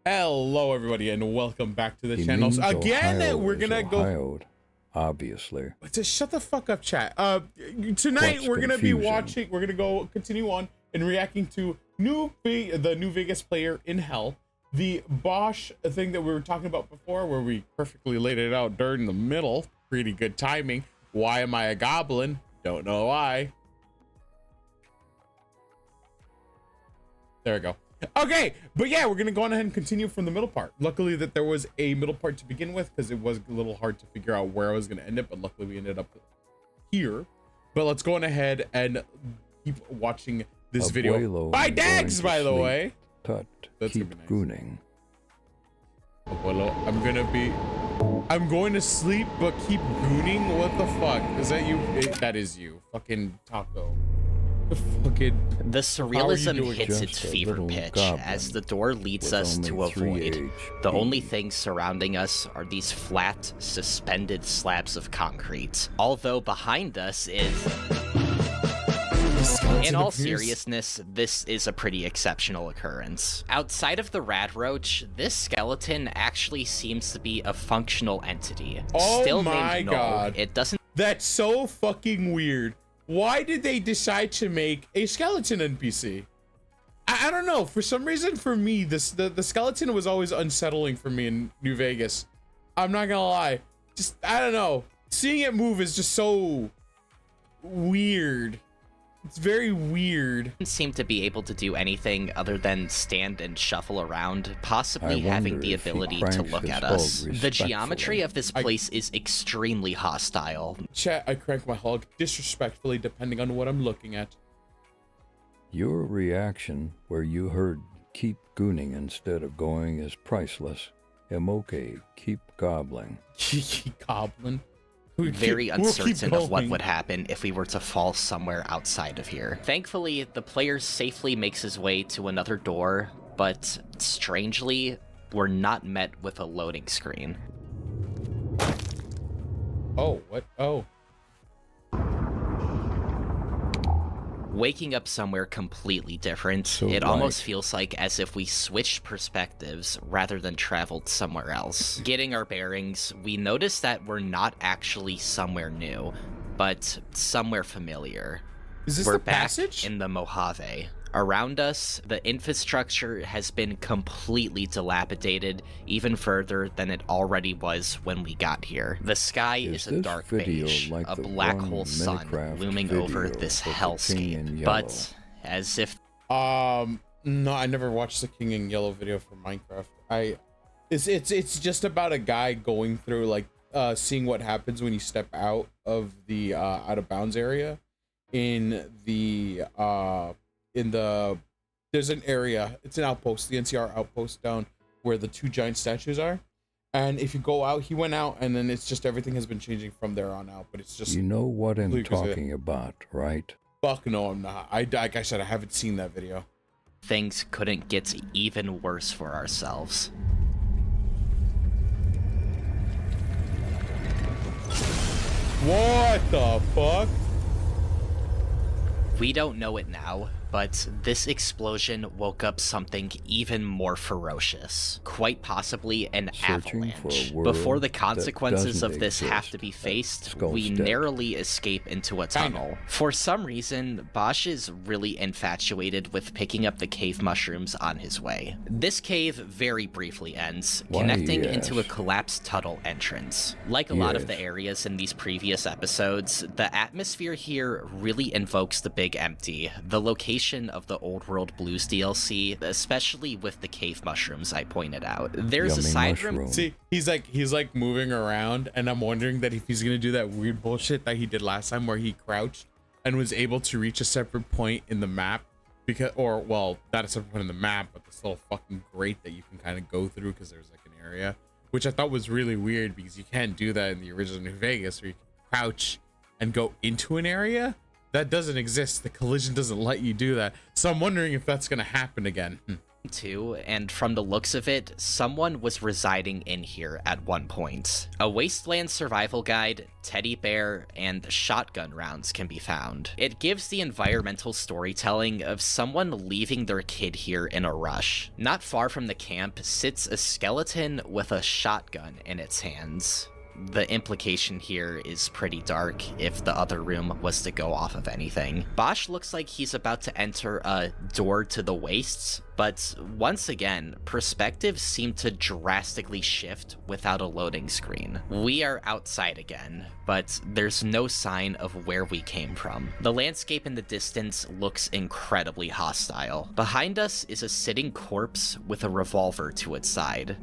Hello, everybody, and welcome back to the He channel. means Again, Ohio we're gonna is go. Ohio'd, obviously. Just shut the fuck up, chat. Tonight What's we're gonna be confusing? watching. We're gonna go continue on and reacting to the New Vegas player in Hell, the Bosch thing that we were talking about before, where we perfectly laid it out during the middle. Pretty good timing. Why am I a goblin? Don't know why. There we go. Okay, but yeah, we're gonna go on ahead and continue from the middle part. Luckily that there was a middle part to begin with, because it was a little hard to figure out where I was gonna end it, but luckily we ended up here. But let's go on ahead and keep watching this video Abuelo by and Dags, going by to the sleep. way. Tut, That's keep gonna be nice. gooning. Abuelo, I'm going to sleep, but keep gooning. What the fuck? Is that you? That is you. Fucking taco. Fucking. The surrealism doing? hits Just its a fever little pitch goblin as the door leads with us only to a 3 void. The HP. only things surrounding us are these flat, suspended slabs of concrete. Although behind us is... In all seriousness, this is a pretty exceptional occurrence. Outside of the rad roach, this skeleton actually seems to be a functional entity. Oh Still my named God. Null, it doesn't That's so fucking weird. Why did they decide to make a skeleton NPC? I don't know. For some reason, for me, the skeleton was always unsettling for me in New Vegas. I'm not gonna lie. Just, I don't know. Seeing it move is just so weird. It's very weird. seem to be able to do anything other than stand and shuffle around, possibly I having wonder the if he ability to cranks look his at hog us. The respectfully. geometry of this place is extremely hostile. Chat, I crank my hog disrespectfully depending on what I'm looking at. Your reaction where you heard keep gooning instead of going is priceless. Okay, keep gobbling. Goblin. Very We'll keep uncertain of what going. would happen if we were to fall somewhere outside of here. Thankfully, the player safely makes his way to another door, but strangely, we're not met with a loading screen. Oh, what? Oh. Waking up somewhere completely different, So it almost right. feels like as if we switched perspectives rather than traveled somewhere else. Getting our bearings, we notice that we're not actually somewhere new, but somewhere familiar. Is this We're the back passage? in the Mojave. Around us, the infrastructure has been completely dilapidated, even further than it already was when we got here. The sky is a this dark video beige, like a the black one hole sun Minecraft looming over video this of the King in hellscape. Yellow? But as if No, I never watched the King in Yellow video for Minecraft. It's just about a guy going through like seeing what happens when you step out of the out of bounds area there's an area, it's an outpost, the NCR outpost down where the 2 giant statues are. And if you go out, he went out, and then it's just everything has been changing from there on out. But it's just You know what I'm Please, talking about, right? fuck no, I'm not. Like I said, I haven't seen that video. things couldn't get even worse for ourselves. What the fuck? We don't know it now, but this explosion woke up something even more ferocious. Quite possibly an Searching for a avalanche. world Before the that consequences doesn't of this have exist. to be faced, Skull's we dead. narrowly escape into a Kinda. tunnel. For some reason, Bosch is really infatuated with picking up the cave mushrooms on his way. This cave very briefly ends, Why, connecting into a yes. collapsed tunnel entrance. Like a lot of the Yes. areas in these previous episodes, the atmosphere here really invokes the Big Empty, the location of the Old World Blues DLC, especially with the cave mushrooms I pointed out. There's a Yummy side mushroom. room. See, he's like moving around, and I'm wondering that if he's gonna do that weird bullshit that he did last time, where he crouched and was able to reach a separate point in the map, because, or well, not a separate point in the map, but this little fucking grate that you can kind of go through because there's like an area, which I thought was really weird because you can't do that in the original New Vegas, where you can crouch and go into an area. That doesn't exist. The collision doesn't let you do that. So I'm wondering if that's gonna happen again. too, and from the looks of it, someone was residing in here at one point. A wasteland survival guide, teddy bear, and shotgun rounds can be found. It gives the environmental storytelling of someone leaving their kid here in a rush. Not far from the camp sits a skeleton with a shotgun in its hands. The implication here is pretty dark if the other room was to go off of anything. Bosch looks like he's about to enter a door to the wastes, but once again, perspectives seem to drastically shift without a loading screen. We are outside again, but there's no sign of where we came from. The landscape in the distance looks incredibly hostile. Behind us is a sitting corpse with a revolver to its side.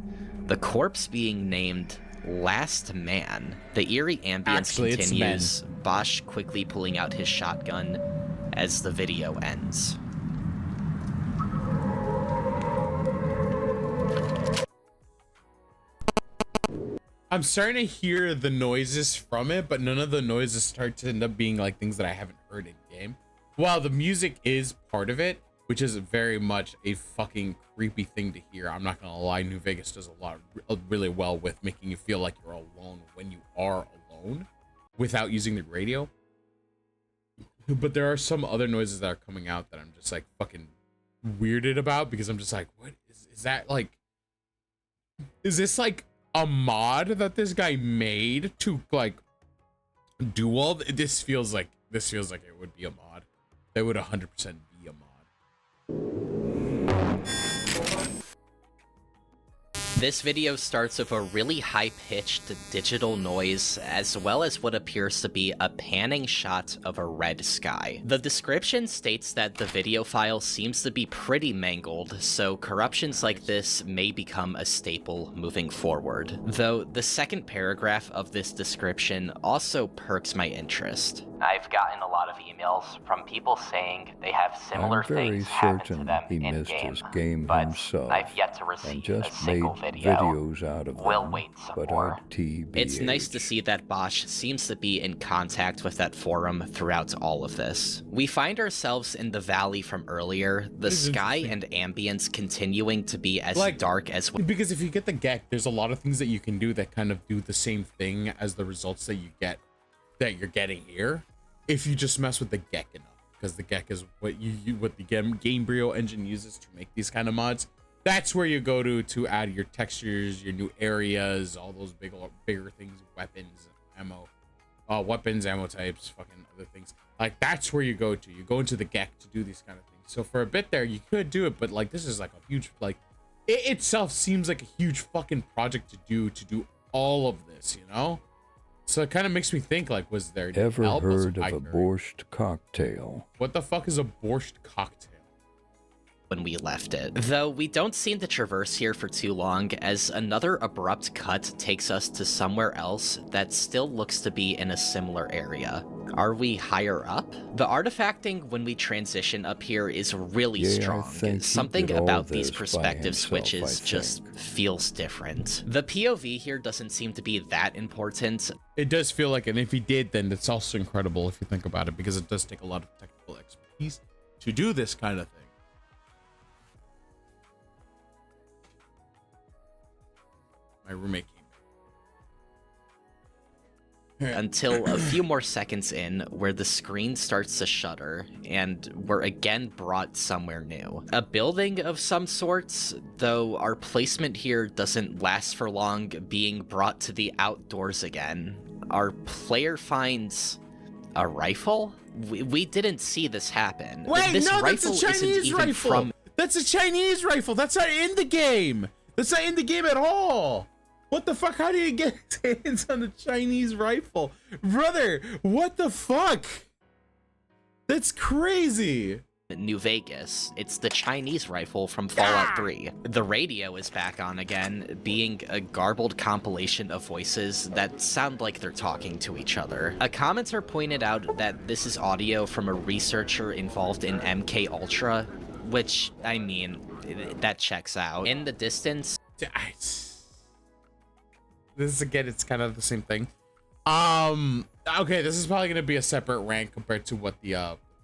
The corpse being named Last Man. The eerie ambience continues, Bosch quickly pulling out his shotgun as the video ends. I'm starting to hear the noises from it, but none of the noises start to end up being like things that I haven't heard in game. While the music is part of it, which is very much a fucking creepy thing to hear. I'm not gonna lie, New Vegas does really well with making you feel like you're alone when you are alone without using the radio. But there are some other noises that are coming out that I'm just like fucking weirded about, because I'm just like, what is that? Like, is this like a mod that this guy made to like do all this? Feels like it would be a mod. That would 100% be a mod. This video starts with a really high-pitched digital noise, as well as what appears to be a panning shot of a red sky. The description states that the video file seems to be pretty mangled, so corruptions like this may become a staple moving forward. Though the second paragraph of this description also perks my interest. I've gotten a lot of emails from people saying they have similar things happen to them in-game, but I've yet to receive a single video. Videos out of we'll them, wait some but more. RTBH. It's nice to see that Bosch seems to be in contact with that forum throughout all of this. We find ourselves in the valley from earlier, the sky and ambience continuing to be as like, dark as well. Because if you get the GEC, there's a lot of things that you can do that kind of do the same thing as the results that you get, that you're getting here, if you just mess with the GEC enough. Because the GEC is what what the Gamebryo engine uses to make these kind of mods. That's where you go to add your textures, your new areas, all those bigger things, weapons, ammo, ammo types, fucking other things. Like, that's where you go to. You go into the GEC to do these kind of things. So for a bit there, you could do it, but like, this is like a huge, like, it itself seems like a huge fucking project to do all of this, you know? So it kind of makes me think, like, was there ever heard of a borscht cocktail? What the fuck is a borscht cocktail? When we left it. Though we don't seem to traverse here for too long, as another abrupt cut takes us to somewhere else that still looks to be in a similar area. Are we higher up? The artifacting when we transition up here is really strong. Something about these perspective switches just feels different. The POV here doesn't seem to be that important. It does feel like it, and if he did, then it's also incredible if you think about it, because it does take a lot of technical expertise to do this kind of thing. My roommate came until a few more seconds in, where the screen starts to shudder and we're again brought somewhere new. A building of some sorts, though our placement here doesn't last for long, being brought to the outdoors again. Our player finds a rifle? We didn't see this happen. Wait, this no, rifle that's a Chinese rifle. That's a Chinese rifle. That's not in the game. That's not in the game at all. What the fuck? How do you get his hands on a Chinese rifle? Brother, what the fuck? That's crazy. New Vegas. It's the Chinese rifle from Fallout 3. The radio is back on again, being a garbled compilation of voices that sound like they're talking to each other. A commenter pointed out that this is audio from a researcher involved in MK Ultra, which, I mean, that checks out. In the distance... This is, again, it's kind of the same thing. Okay, this is probably going to be a separate rank compared to what the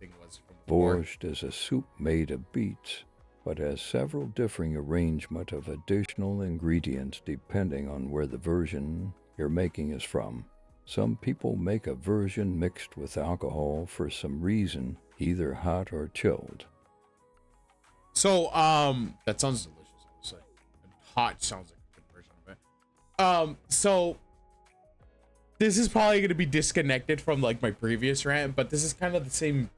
thing was from before. Borscht is a soup made of beets, but has several differing arrangement of additional ingredients depending on where the version you're making is from. Some people make a version mixed with alcohol for some reason, either hot or chilled. So that sounds delicious, I would say. Hot sounds like a good version of it. So this is probably going to be disconnected from like my previous rant, but this is kind of the same.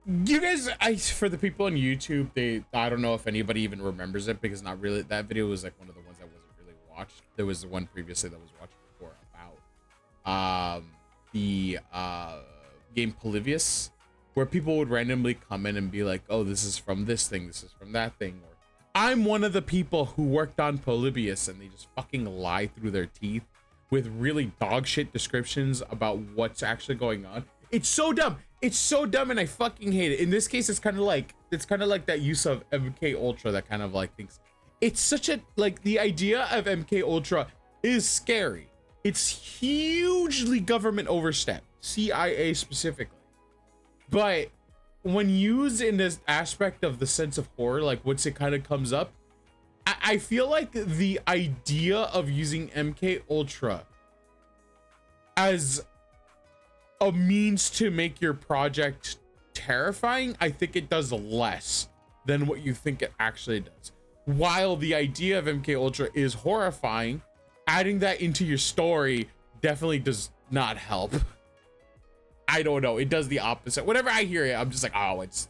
You guys, for the people on YouTube, I don't know if anybody even remembers it, because not really. That video was like one of the ones that wasn't really watched. There was the one previously that was watched before about the game Polybius, where people would randomly come in and be like, oh, this is from this thing, this is from that thing. Or I'm one of the people who worked on Polybius, and they just fucking lie through their teeth with really dog shit descriptions about what's actually going on. It's so dumb. It's so dumb, and I fucking hate it. In this case, it's kind of like that use of MK Ultra that kind of like thinks it's such a, like, the idea of MK Ultra is scary. It's hugely government overstep, CIA specifically. But when used in this aspect of the sense of horror, like once it kind of comes up, I feel like the idea of using MK Ultra as a means to make your project terrifying, I think it does less than what you think it actually does. While the idea of MK Ultra is horrifying, adding that into your story definitely does not help. I don't know, it does the opposite. Whenever I hear it, I'm just like, oh, it's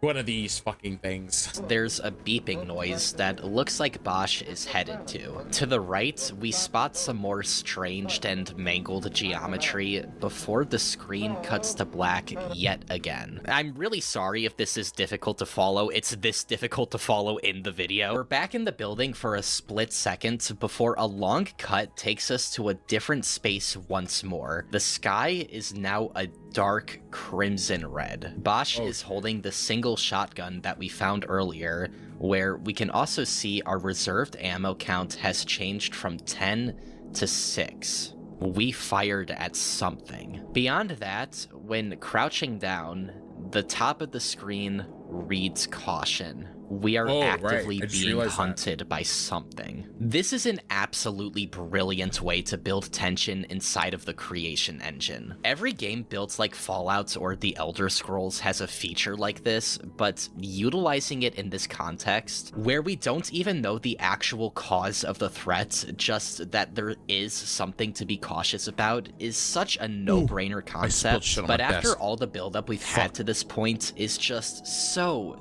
one of these fucking things. There's a beeping noise that looks like Bosch is headed to. To the right, we spot some more stranged and mangled geometry before the screen cuts to black yet again. I'm really sorry if this is difficult to follow. It's this difficult to follow in the video. We're back in the building for a split second before a long cut takes us to a different space once more. The sky is now a dark crimson red. Bosch is holding the single shotgun that we found earlier, where we can also see our reserved ammo count has changed from 10 to 6. We fired at something. Beyond that, when crouching down, the top of the screen reads caution. We are actively being hunted by something. This is an absolutely brilliant way to build tension inside of the creation engine. Every game built like Fallout or The Elder Scrolls has a feature like this, but utilizing it in this context, where we don't even know the actual cause of the threat, just that there is something to be cautious about, is such a no-brainer concept. But after all the buildup we've had to this point is just so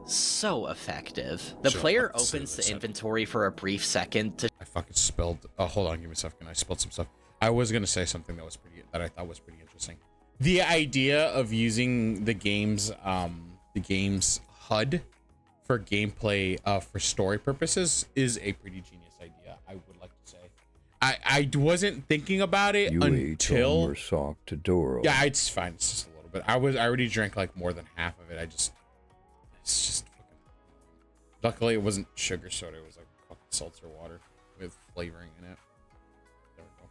effective. The player opens the inventory for a brief second to— I fucking spilled. Oh, hold on, give me a second. I spilled some stuff. I was gonna say something that I thought was pretty interesting. The idea of using the game's HUD for gameplay, for story purposes, is a pretty genius idea. I would like to say. I wasn't thinking about it until yeah, it's fine. It's just a little bit. I already drank like more than half of it. It's just fucking. Luckily, it wasn't sugar soda. It was like fucking seltzer water with flavoring in it. There we go.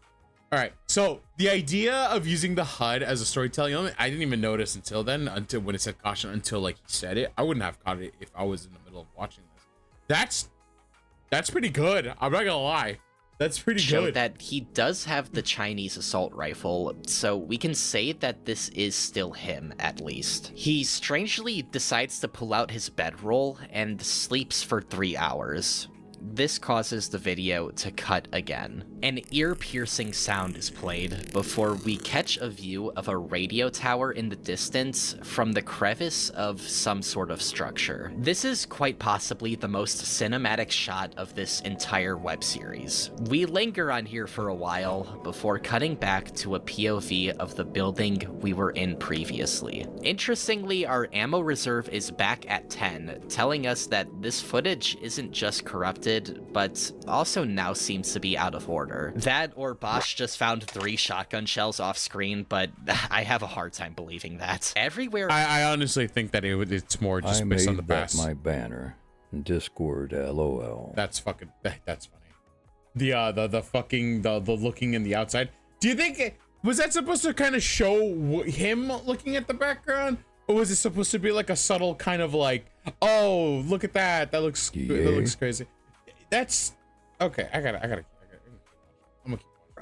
All right. So the idea of using the HUD as a storytelling element, I didn't even notice until then, until when it said caution, until like he said it. I wouldn't have caught it if I was in the middle of watching this. That's pretty good. I'm not gonna lie. That's pretty good. That he does have the Chinese assault rifle, so we can say that this is still him, at least. He strangely decides to pull out his bedroll and sleeps for 3 hours. This causes the video to cut again. An ear-piercing sound is played before we catch a view of a radio tower in the distance from the crevice of some sort of structure. This is quite possibly the most cinematic shot of this entire web series. We linger on here for a while before cutting back to a POV of the building we were in previously. Interestingly, our ammo reserve is back at 10, telling us that this footage isn't just corrupted, but also now seems to be out of order. That or Bosch just found 3 shotgun shells off screen, but I have a hard time believing that. Everywhere— I honestly think that it's more just based on the past. My banner in Discord, LOL. That's funny. The looking in the outside. Do you think was that supposed to kind of show him looking at the background, or was it supposed to be like a subtle kind of like Oh, look at that. That looks Yay. that looks crazy. That's okay. I gotta I'm gonna keep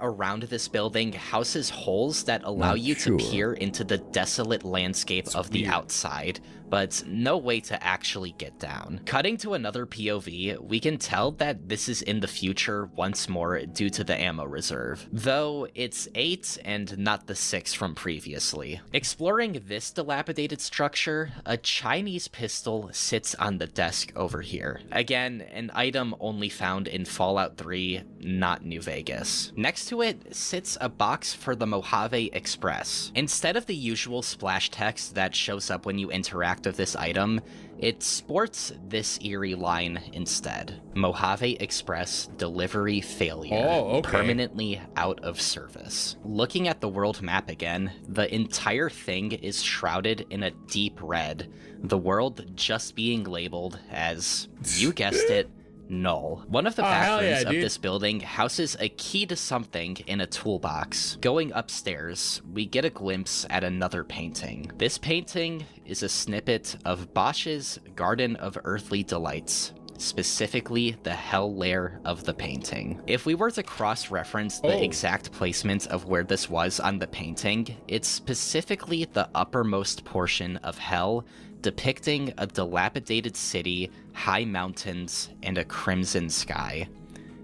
Around this building houses holes that allow Not you sure. to peer into the desolate landscape of the weird. outside, but no way to actually get down. Cutting to another POV, we can tell that this is in the future once more due to the ammo reserve, though it's 8 and not the 6 from previously. Exploring this dilapidated structure, a Chinese pistol sits on the desk over here. Again, an item only found in Fallout 3, not New Vegas. Next to it sits a box for the Mojave Express. Instead of the usual splash text that shows up when you interact with this item, it sports this eerie line instead. Mojave Express delivery failure. Oh, okay. Permanently out of service. Looking at the world map again, the entire thing is shrouded in a deep red, the world just being labeled as, you guessed it, null. One of the bathrooms of this building houses a key to something in a toolbox. Going upstairs, we get a glimpse at another painting. This painting is a snippet of Bosch's Garden of Earthly Delights, specifically the hell layer of the painting. If we were to cross-reference the exact placement of where this was on the painting, it's specifically the uppermost portion of hell, depicting a dilapidated city, high mountains, and a crimson sky.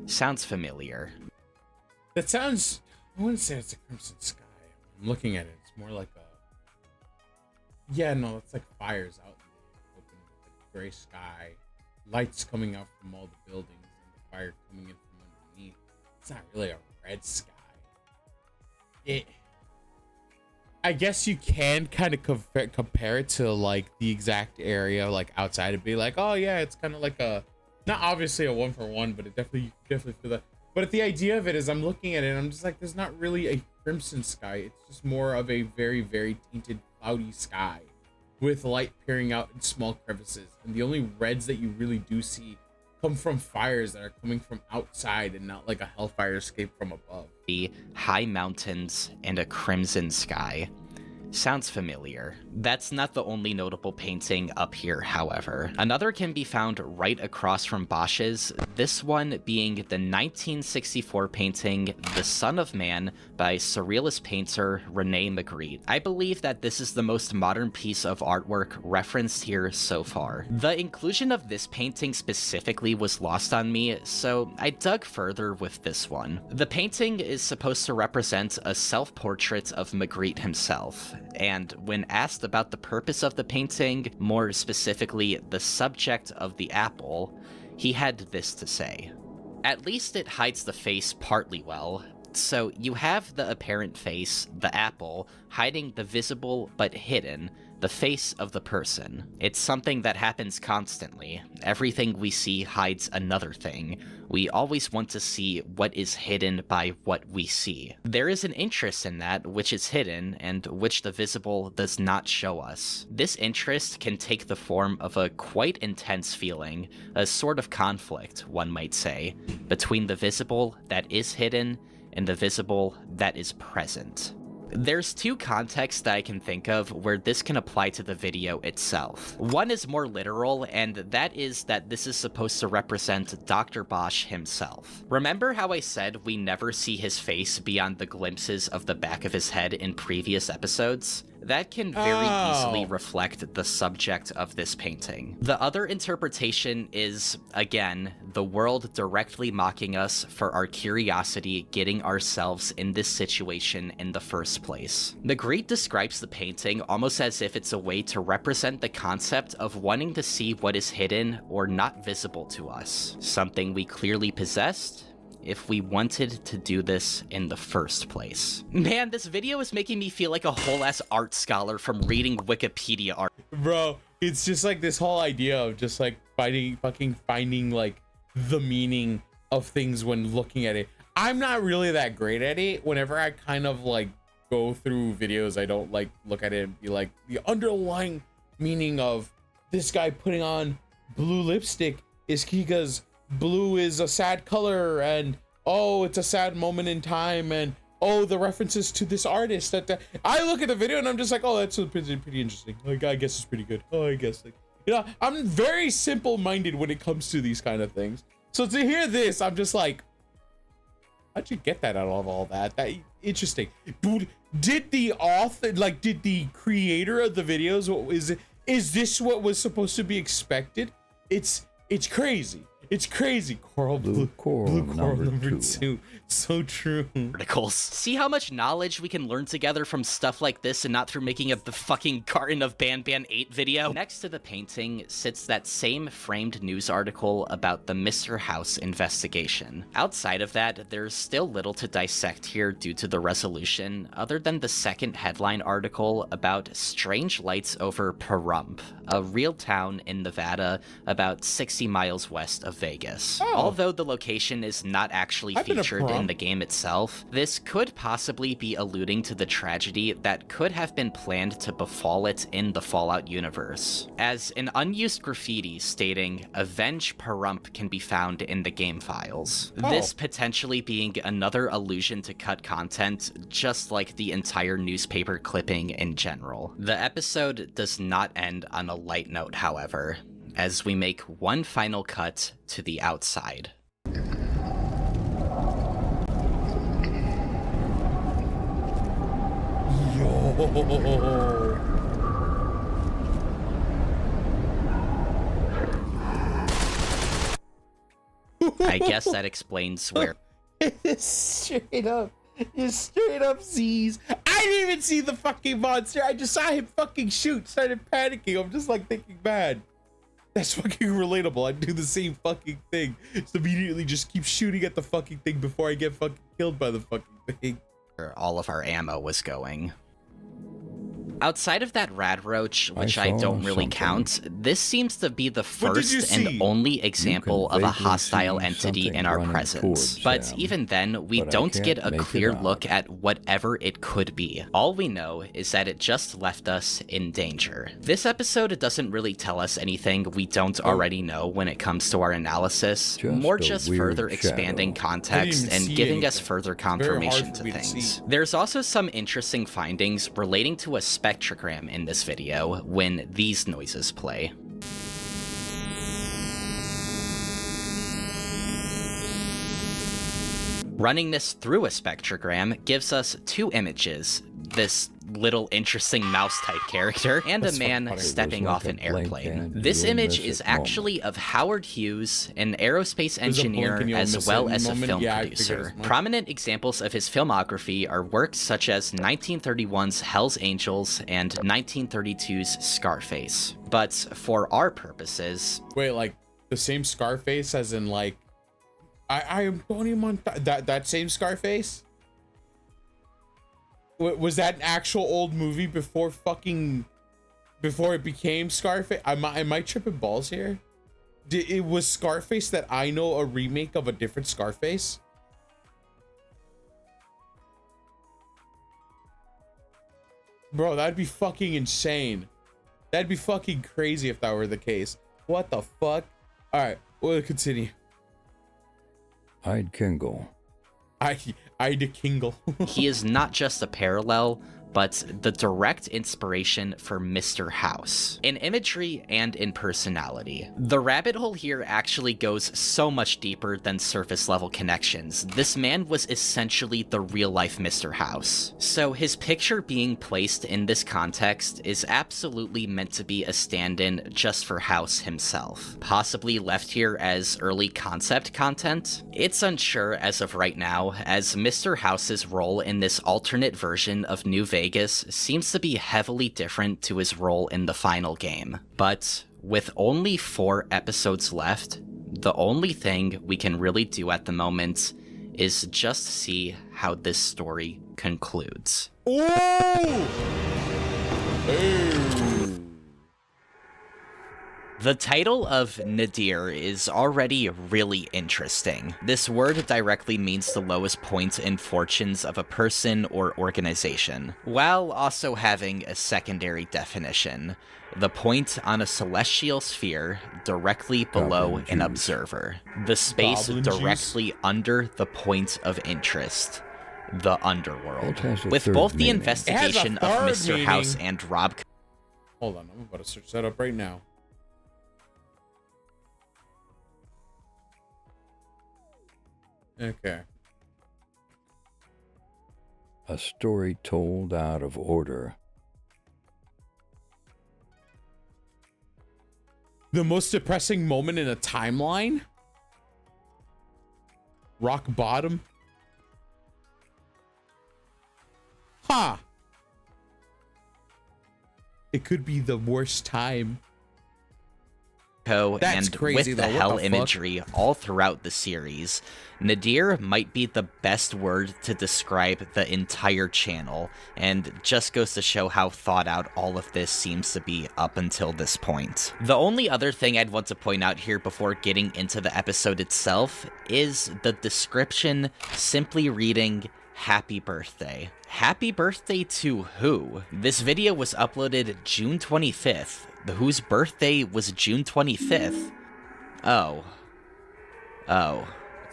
Sounds familiar. That sounds, I wouldn't say it's a crimson sky. I'm looking at it. It's more like a, yeah, no, it's like fires out in the open, like gray sky, lights coming out from all the buildings, and the fire coming in from underneath. It's not really a red sky. I guess you can kind of compare it to like the exact area like outside and be like, oh yeah, it's kind of like a, not obviously a 1-for-1, but it definitely feel that. But the idea of it is I'm looking at it and I'm just like, there's not really a crimson sky. It's just more of a very, very tinted cloudy sky with light peering out in small crevices. And the only reds that you really do see come from fires that are coming from outside and not like a hellfire escape from above. High mountains and a crimson sky. Sounds familiar. That's not the only notable painting up here, however. Another can be found right across from Bosch's, this one being the 1964 painting The Son of Man by surrealist painter Rene Magritte. I believe that this is the most modern piece of artwork referenced here so far. The inclusion of this painting specifically was lost on me, so I dug further with this one. The painting is supposed to represent a self-portrait of Magritte himself, and when asked about the purpose of the painting, more specifically the subject of the apple, he had this to say. At least it hides the face partly well. So you have the apparent face, the apple, hiding the visible but hidden, the face of the person. It's something that happens constantly. Everything we see hides another thing. We always want to see what is hidden by what we see. There is an interest in that which is hidden and which the visible does not show us. This interest can take the form of a quite intense feeling, a sort of conflict, one might say, between the visible that is hidden and the visible that is present. There's two contexts that I can think of where this can apply to the video itself. One is more literal, and that is that this is supposed to represent Dr. Bosch himself. Remember how I said we never see his face beyond the glimpses of the back of his head in previous episodes? That can very easily reflect the subject of this painting. The other interpretation is, again, the world directly mocking us for our curiosity getting ourselves in this situation in the first place. Magritte describes the painting almost as if it's a way to represent the concept of wanting to see what is hidden or not visible to us, something we clearly possessed if we wanted to do this in the first place. Man, this video is making me feel like a whole-ass art scholar from reading Wikipedia art. Bro, it's just like this whole idea of just like finding like the meaning of things when looking at it. I'm not really that great at it. Whenever I kind of like go through videos, I don't like look at it and be like the underlying meaning of this guy putting on blue lipstick is because blue is a sad color, and oh, it's a sad moment in time, and oh, the references to this artist that I look at the video and I'm just like, oh, that's pretty interesting. Like, I guess it's pretty good. Oh, I guess like You know, I'm very simple-minded when it comes to these kind of things. So to hear this, I'm just like, how'd you get that out of all that? That interesting. Dude, did the author, like, did the creator of the videos, is this what was supposed to be expected? It's crazy. It's crazy. Blue coral number two. So true. Articles. See how much knowledge we can learn together from stuff like this and not through making the fucking Garden of Ban 8 video? Next to the painting sits that same framed news article about the Mr. House investigation. Outside of that, there's still little to dissect here due to the resolution, other than the second headline article about strange lights over Pahrump, a real town in Nevada about 60 miles west of Vegas. Oh. Although the location is not actually featured in the game itself, this could possibly be alluding to the tragedy that could have been planned to befall it in the Fallout universe, as an unused graffiti stating "Avenge Pahrump" can be found in the game files. Oh. This potentially being another allusion to cut content, just like the entire newspaper clipping in general. The episode does not end on a light note, however, as we make one final cut to the outside. Yo. I guess that explains where. Straight up. Just straight up Z's. I didn't even see the fucking monster. I just saw him fucking shoot. Started panicking. I'm just like thinking, man, that's fucking relatable. I do the same fucking thing. Just immediately just keep shooting at the fucking thing before I get fucking killed by the fucking thing. All of our ammo was going. Outside of that rad roach, which I don't really count, this seems to be the first and only example of a hostile entity in our presence. But even then, we don't get a clear look at whatever it could be. All we know is that it just left us in danger. This episode doesn't really tell us anything we don't already know when it comes to our analysis, more just further expanding context and giving us further confirmation to things. There's also some interesting findings relating to a spectrogram in this video when these noises play. Running this through a spectrogram gives us two images, this little interesting mouse-type character, and a man stepping off an airplane. This image is actually of Howard Hughes, an aerospace engineer as well as a film producer. Prominent examples of his filmography are works such as 1931's Hell's Angels and 1932's Scarface. But for our purposes... Wait, like the same Scarface as in like... I am Tony Montana. That same Scarface? Was that an actual old movie before it became Scarface? Am I tripping balls here? It was Scarface that I know a remake of a different Scarface? Bro, that'd be fucking insane. That'd be fucking crazy if that were the case. What the fuck? All right, we'll continue. I'd Kingle. I'd Kingle. He is not just a parallel, but the direct inspiration for Mr. House, in imagery and in personality. The rabbit hole here actually goes so much deeper than surface level connections. This man was essentially the real life Mr. House. So his picture being placed in this context is absolutely meant to be a stand-in just for House himself, possibly left here as early concept content. It's unsure as of right now, as Mr. House's role in this alternate version of New Vegas seems to be heavily different to his role in the final game. But with only 4 episodes left, the only thing we can really do at the moment is just see how this story concludes. Ooh! The title of Nadir is already really interesting. This word directly means the lowest point in fortunes of a person or organization, while also having a secondary definition: the point on a celestial sphere directly below an observer, the space directly under the point of interest, the underworld. With both the investigation of Mr. House and Rob... Hold on, I'm about to search that up right now. Okay. A story told out of order. The most depressing moment in a timeline? Rock bottom? Ha! It could be the worst time. That's And crazy, with the though. What hell the fuck? imagery all throughout the series, nadir might be the best word to describe the entire channel, and just goes to show how thought out all of this seems to be up until this point. The only other thing I'd want to point out here before getting into the episode itself is the description simply reading, "Happy birthday." Happy birthday to who? This video was uploaded June 25th. Whose birthday was June 25th? Oh.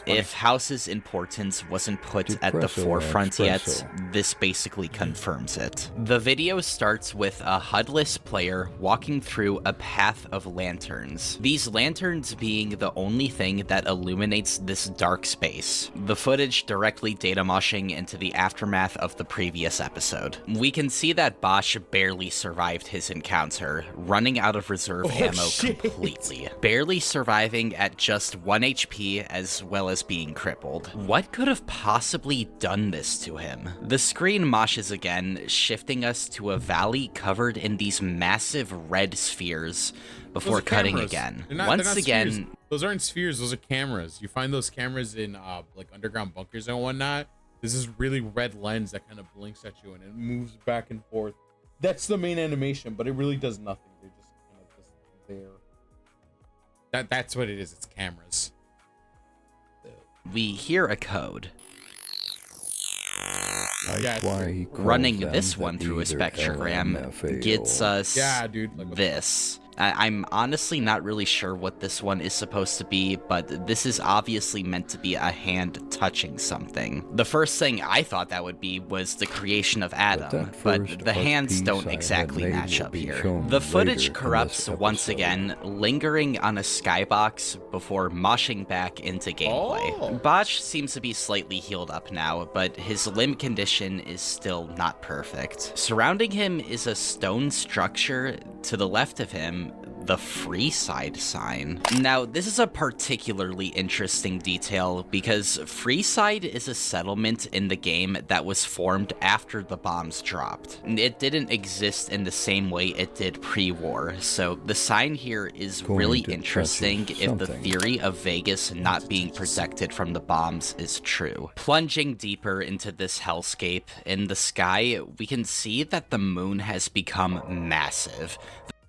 If House's importance wasn't put at the Depresso forefront yet, espresso. this basically confirms it. The video starts with a HUD-less player walking through a path of lanterns. These lanterns being the only thing that illuminates this dark space. The footage directly data moshing into the aftermath of the previous episode. We can see that Bosch barely survived his encounter, running out of reserve ammo completely. Barely surviving at just 1 HP as well as being crippled. What could have possibly done this to him? The screen moshes again, shifting us to a valley covered in these massive red spheres before cutting again. Once again, spheres. Those aren't spheres, those are cameras. You find those cameras in like underground bunkers and whatnot. This is really red lens that kind of blinks at you and it moves back and forth. That's the main animation, but it really does nothing. They're just kind of just there. That's what it is. It's cameras. we hear a code. That's why he calls Running them this the one through a either spectrogram LMFAO. gets us dude. Like, this. I'm honestly not really sure what this one is supposed to be, but this is obviously meant to be a hand touching something. The first thing I thought that would be was the creation of Adam, but the hands don't exactly match up here. The footage corrupts once again, lingering on a skybox before moshing back into gameplay. Botch seems to be slightly healed up now, but his limb condition is still not perfect. Surrounding him is a stone structure. To the left of him, the free side sign. Now, this is a particularly interesting detail because Freeside is a settlement in the game that was formed after the bombs dropped. It didn't exist in the same way it did pre-war, so the sign here is really interesting if the theory of Vegas not being protected from the bombs is true. Plunging deeper into this hellscape, in the sky, we can see that the moon has become massive.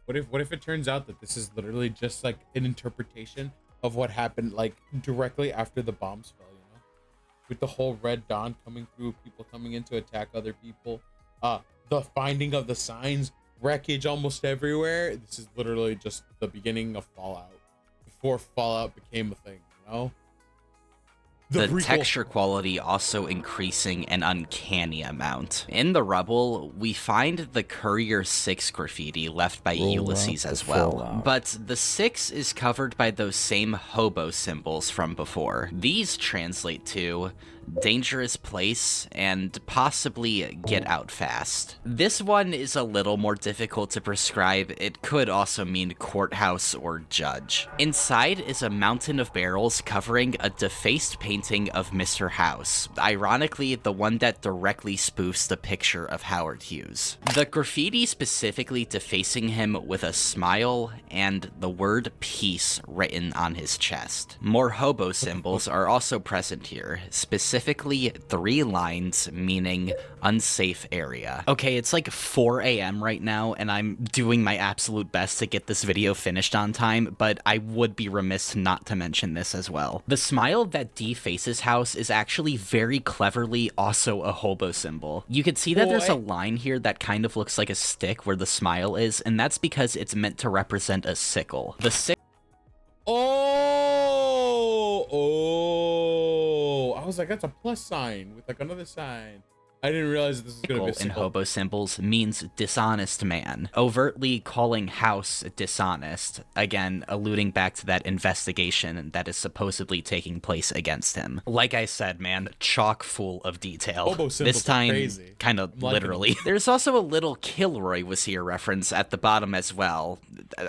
What if it turns out that this is literally just like an interpretation of what happened like directly after the bombs fell, you know? With the whole Red Dawn coming through, people coming in to attack other people, the finding of the signs, wreckage almost everywhere. This is literally just the beginning of Fallout, before Fallout became a thing, you know? The texture quality also increasing an uncanny amount. In the rubble, we find the Courier 6 graffiti left by Ulysses as well. But the 6 is covered by those same hobo symbols from before. These translate to dangerous place and possibly get out fast. This one is a little more difficult to prescribe. It could also mean courthouse or judge. Inside is a mountain of barrels covering a defaced painting of Mr. House, ironically the one that directly spoofs the picture of Howard Hughes. The graffiti specifically defacing him with a smile and the word peace written on his chest. More hobo symbols are also present here, specifically 3 lines meaning unsafe area. Okay, it's like 4 a.m. right now, and I'm doing my absolute best to get this video finished on time, but I would be remiss not to mention this as well. The smile that defaces House is actually very cleverly also a hobo symbol. You can see that there's a line here that kind of looks like a stick where the smile is, and that's because it's meant to represent a sickle. The sickle. I was like, that's a plus sign with like another sign. I didn't realize this was gonna be a in symbol. hobo symbols means dishonest man, overtly calling House dishonest, again alluding back to that investigation that is supposedly taking place against him. Like I said, man, chock full of detail. Hobo symbols This time, are crazy. kind of I'm liking literally. it. There's also a little Kilroy was here reference at the bottom as well.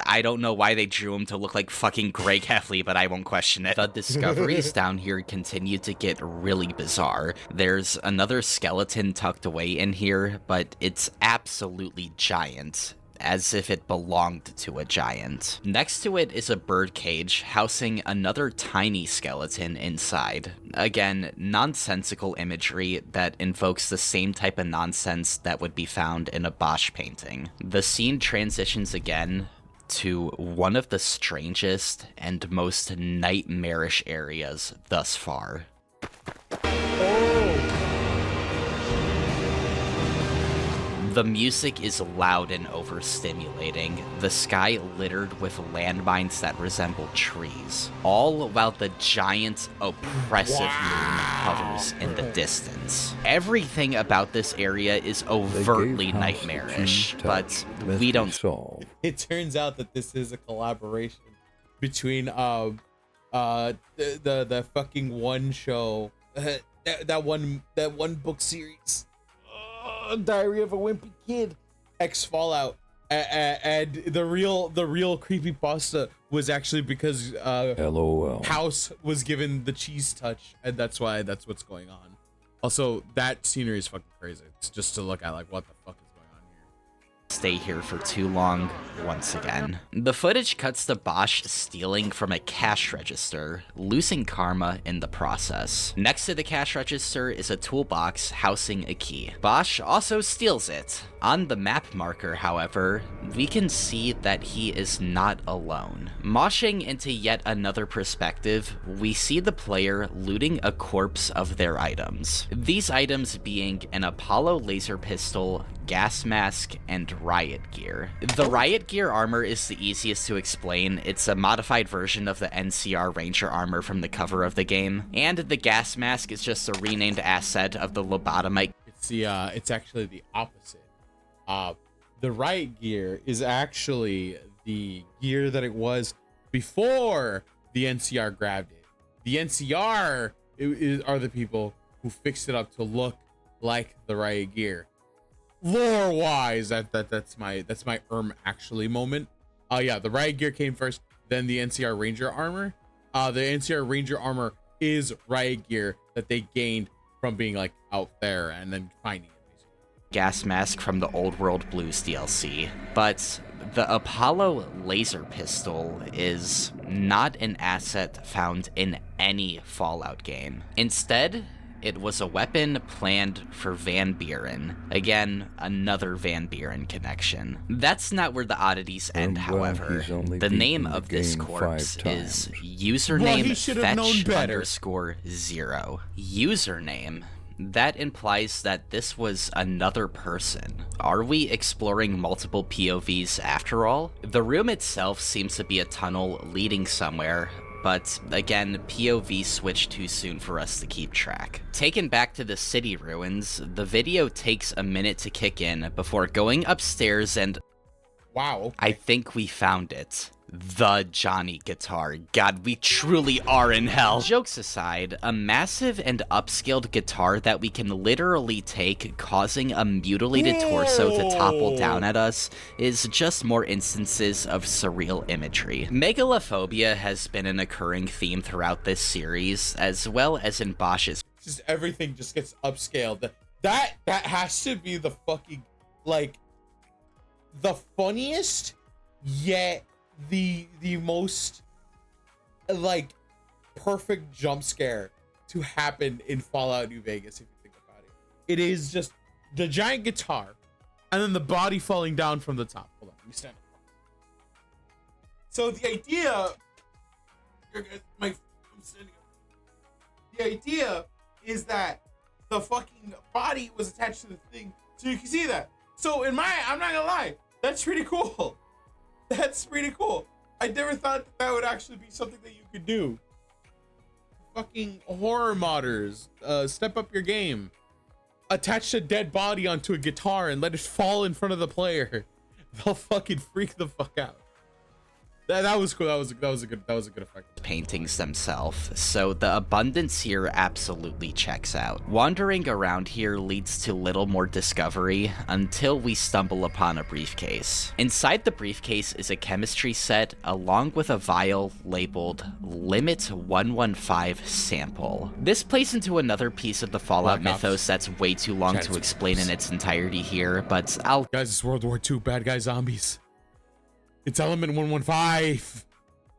I don't know why they drew him to look like fucking Greg Heffley, but I won't question it. The discoveries down here continue to get really bizarre. There's another skeleton tucked away in here, but it's absolutely giant, as if it belonged to a giant. Next to it is a bird cage housing another tiny skeleton inside. Again, nonsensical imagery that invokes the same type of nonsense that would be found in a Bosch painting. The scene transitions again to one of the strangest and most nightmarish areas thus far. The music is loud and overstimulating, the sky littered with landmines that resemble trees, all while the giant, oppressive moon hovers in the distance. Everything about this area is overtly nightmarish, but we don't solve. It turns out that this is a collaboration between the fucking one show, that one book series, Diary of a Wimpy Kid, X Fallout, and the real creepypasta was actually because LOL. House was given the cheese touch, and that's what's going on. Also, that scenery is fucking crazy. It's just to look at, like, what the fuck is going on here. Stay here for too long once again. The footage cuts to Bosch stealing from a cash register, losing karma in the process. Next to the cash register is a toolbox housing a key. Bosch also steals it. On the map marker, however, we can see that he is not alone. Moshing into yet another perspective, we see the player looting a corpse of their items. These items being an Apollo laser pistol, gas mask, and riot gear. The riot gear armor is the easiest to explain. It's a modified version of the NCR Ranger armor from the cover of the game, and the gas mask is just a renamed asset of the lobotomite. It's actually the opposite. The riot gear is actually the gear that it was before the NCR grabbed it. The NCR are the people who fixed it up to look like the riot gear. Lore wise, that's my actually moment. Yeah, the riot gear came first, then the NCR Ranger armor. The NCR Ranger armor is riot gear that they gained from being like out there and then finding it. Gas mask from the Old World Blues DLC, but the Apollo laser pistol is not an asset found in any Fallout game. Instead, it was a weapon planned for Van Buren. Again, another Van Buren connection. That's not where the oddities end, however. The name of this corpse is username fetch_0. Username. That implies that this was another person. Are we exploring multiple POVs after all? The room itself seems to be a tunnel leading somewhere, but again, POV switched too soon for us to keep track. Taken back to the city ruins, the video takes a minute to kick in before going upstairs and... Wow. Okay. I think we found it. The Johnny guitar. God, we truly are in hell. Jokes aside, a massive and upscaled guitar that we can literally take, causing a mutilated torso to topple down at us, is just more instances of surreal imagery. Megalophobia has been an occurring theme throughout this series, as well as in Bosch's. Just everything just gets upscaled. That has to be the fucking, like, the funniest, yet the most, like, perfect jump scare to happen in Fallout New Vegas, if you think about it. It is just the giant guitar and then the body falling down from the top. Hold on, let me stand up. So the idea, I'm standing up. The idea is that the fucking body was attached to the thing, so you can see that. So I'm not gonna lie, that's pretty cool. That's pretty cool. I never thought that would actually be something that you could do. Fucking horror modders, step up your game. attach a dead body onto a guitar and let it fall in front of the player. They'll fucking freak the fuck out. That was cool. That was a good effect. Paintings themselves, so the abundance here absolutely checks out. Wandering around here leads to little more discovery until we stumble upon a briefcase. Inside the briefcase is a chemistry set along with a vial labeled Limit 115 Sample. This plays into another piece of the Fallout mythos that's way too long to explain in its entirety here, but Guys, it's World War II, bad guy zombies. It's Element 115.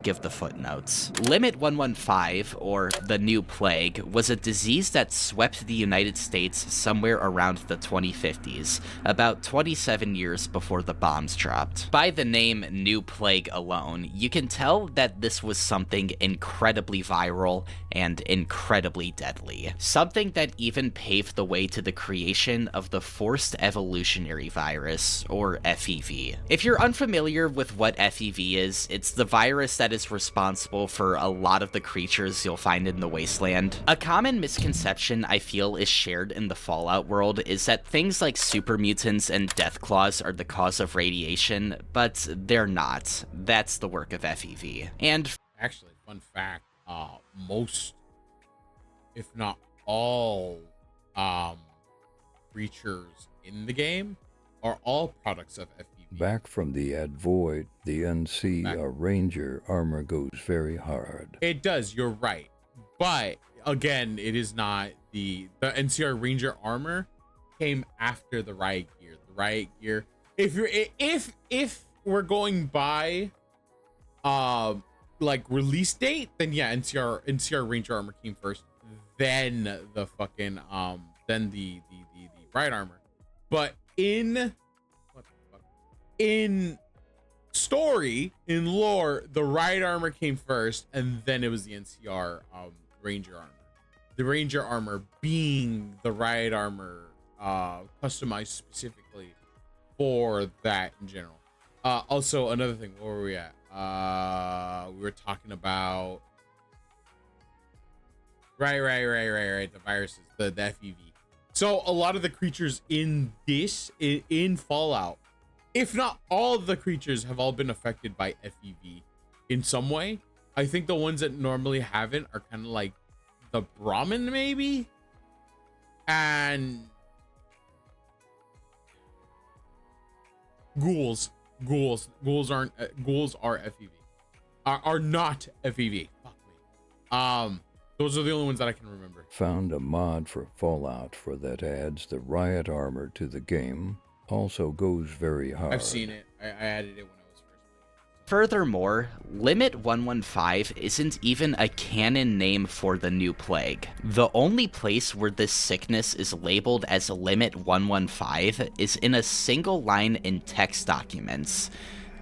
Give the footnotes. Limit 115, or the New Plague, was a disease that swept the United States somewhere around the 2050s, about 27 years before the bombs dropped. By the name New Plague alone, you can tell that this was something incredibly viral and incredibly deadly. Something that even paved the way to the creation of the Forced Evolutionary Virus, or FEV. If you're unfamiliar with what FEV is, it's the virus that is responsible for a lot of the creatures you'll find in the Wasteland. A common misconception I feel is shared in the Fallout world is that things like super mutants and deathclaws are the cause of radiation, but they're not. That's the work of FEV. And actually, fun fact, most, if not all, creatures in the game are all products of FEV. Back from the Advoid, the NC Ranger armor goes very hard. It does, you're right. But again, it is not the NCR Ranger armor came after the riot gear. The riot gear, if we're going by like release date, then yeah, NCR Ranger armor came first, then the fucking then the riot armor. But in story, in lore, the riot armor came first, and then it was the NCR Ranger armor. The Ranger armor being the riot armor customized specifically for that in general. Also, another thing, where were we at? We were talking about right, the viruses, the FEV. So a lot of the creatures in Fallout, if not all of the creatures, have all been affected by FEV in some way. I think the ones that normally haven't are kind of like the Brahmin, maybe, and ghouls. Ghouls are FEV. Are not FEV. Fuck me. Those are the only ones that I can remember. Found a mod for Fallout that adds the riot armor to the game. Also goes very hard. I've seen it. I added it when I was first playing. Furthermore, Limit 115 isn't even a canon name for the New Plague. The only place where this sickness is labeled as Limit 115 is in a single line in text documents.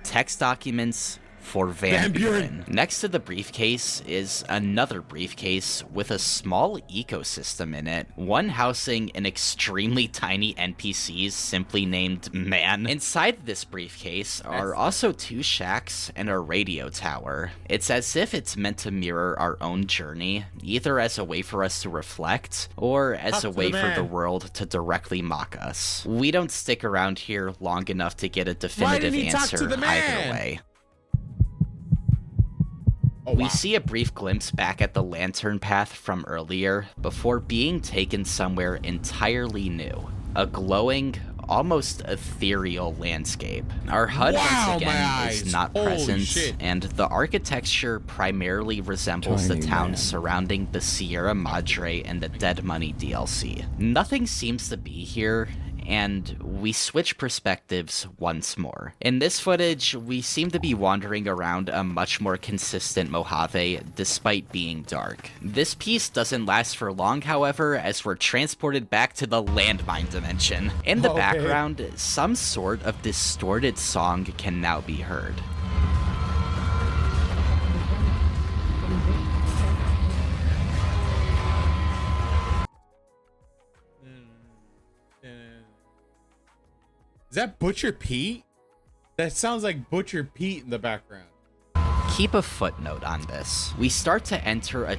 Text documents for Van Buren. Next to the briefcase is another briefcase with a small ecosystem in it, one housing an extremely tiny NPCs simply named Man. Inside this briefcase are also 2 shacks and a radio tower. It's as if it's meant to mirror our own journey, either as a way for us to reflect, or as a way for the world to directly mock us. We don't stick around here long enough to get a definitive answer either way. Oh, wow. We see a brief glimpse back at the lantern path from earlier before being taken somewhere entirely new. A glowing, almost ethereal landscape. Our HUD once again is not present, and the architecture primarily resembles the towns surrounding the Sierra Madre and the Dead Money DLC. Nothing seems to be here, and we switch perspectives once more. In this footage, we seem to be wandering around a much more consistent Mojave, despite being dark. This piece doesn't last for long, however, as we're transported back to the landmine dimension. In the background, some sort of distorted song can now be heard. Is that Butcher Pete? That sounds like Butcher Pete in the background. Keep a footnote on this. We start to enter a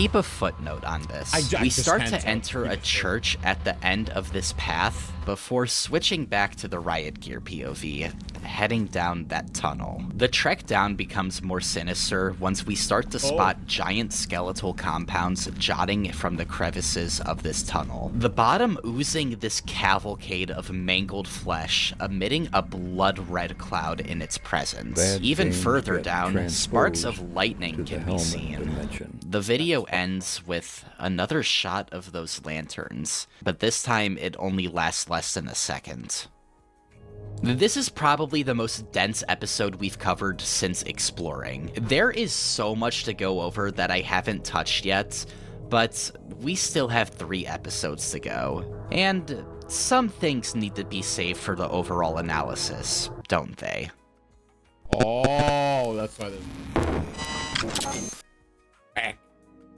keep a footnote on this. I We just start can't to tell. enter a church at the end of this path before switching back to the riot gear POV, heading down that tunnel. The trek down becomes more sinister once we start to spot giant skeletal compounds jutting from the crevices of this tunnel. The bottom oozing this cavalcade of mangled flesh, emitting a blood-red cloud in its presence. Bad Even things further get down, sparks of transposed lightning to the can be helmet seen. dimension. The video ends with another shot of those lanterns, but this time it only lasts less than a second. This is probably the most dense episode we've covered since exploring. There is so much to go over that I haven't touched yet, but we still have 3 episodes to go. And some things need to be saved for the overall analysis, don't they? Oh, that's why there's...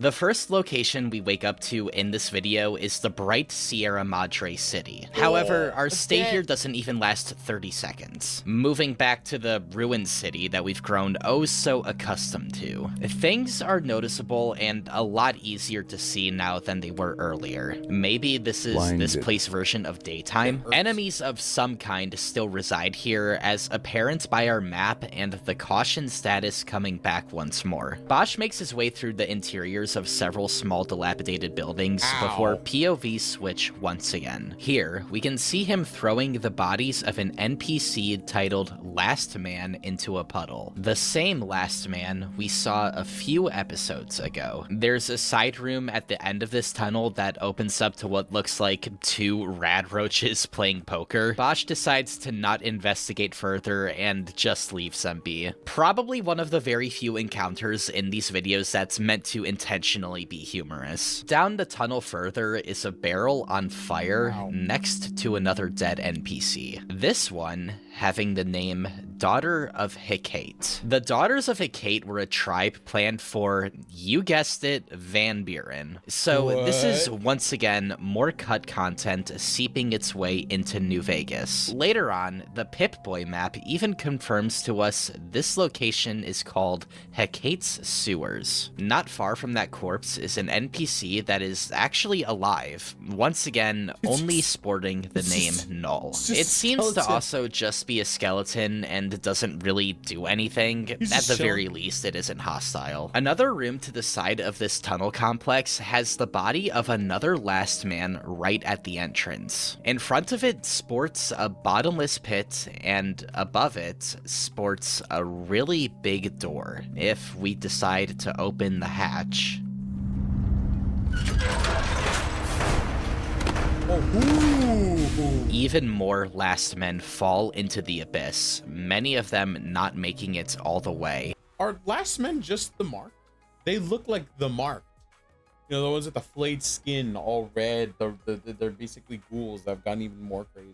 The first location we wake up to in this video is the bright Sierra Madre city. However, our stay here doesn't even last 30 seconds. Moving back to the ruined city that we've grown oh so accustomed to. Things are noticeable and a lot easier to see now than they were earlier. Maybe this is this place version of daytime. Enemies of some kind still reside here, as apparent by our map and the caution status coming back once more. Bosch makes his way through the interiors of several small dilapidated buildings before POV switch once again. Here, we can see him throwing the bodies of an NPC titled Last Man into a puddle. The same Last Man we saw a few episodes ago. There's a side room at the end of this tunnel that opens up to what looks like 2 rad roaches playing poker. Bosch decides to not investigate further and just leaves them be. Probably one of the very few encounters in these videos that's meant to intentionally be humorous. Down the tunnel further is a barrel on fire next to another dead NPC. This one having the name Daughter of Hecate. The Daughters of Hecate were a tribe planned for, you guessed it, Van Buren. So this is once again more cut content seeping its way into New Vegas. Later on, the Pip-Boy map even confirms to us this location is called Hecate's Sewers. Not far from that corpse is an NPC that is actually alive, once again only sporting the name Null. It seems to also just be a skeleton and doesn't really do anything. At the very least, it isn't hostile. Another room to the side of this tunnel complex has the body of another last man right at the entrance. In front of it sports a bottomless pit, and above it sports a really big door. If we decide to open the hatch... Even more last men fall into the abyss, many of them not making it all the way. Are last men just the mark? They look like the mark. You know, the ones with the flayed skin, all red. They're basically ghouls that have gotten even more crazier.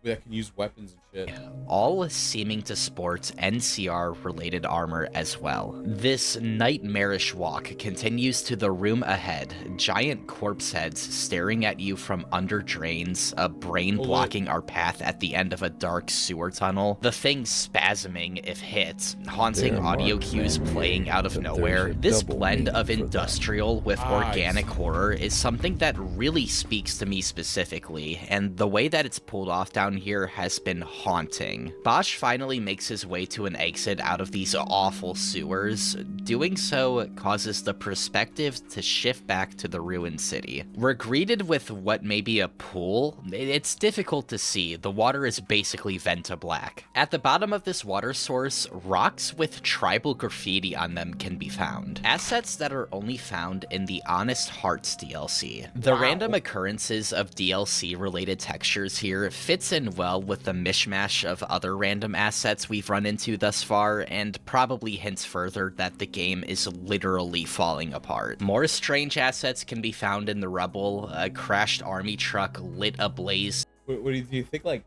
That can use weapons and shit. All seeming to sport NCR-related armor as well. This nightmarish walk continues to the room ahead, giant corpse heads staring at you from under drains, a brain blocking our path at the end of a dark sewer tunnel, the thing spasming if hit, haunting audio cues playing out of nowhere. This blend of industrial with organic horror is something that really speaks to me specifically, and the way that it's pulled off down here has been haunting. Bosch finally makes his way to an exit out of these awful sewers. Doing so causes the perspective to shift back to the ruined city. We're greeted with what may be a pool. It's difficult to see. The water is basically Venta black. At the bottom of this water source, rocks with tribal graffiti on them can be found. Assets that are only found in the Honest Hearts DLC. The random occurrences of DLC related textures here fits in well with the mishmash of other random assets we've run into thus far, and probably hints further that the game is literally falling apart. More strange assets can be found in the rubble, a crashed army truck lit ablaze. What do you think, like,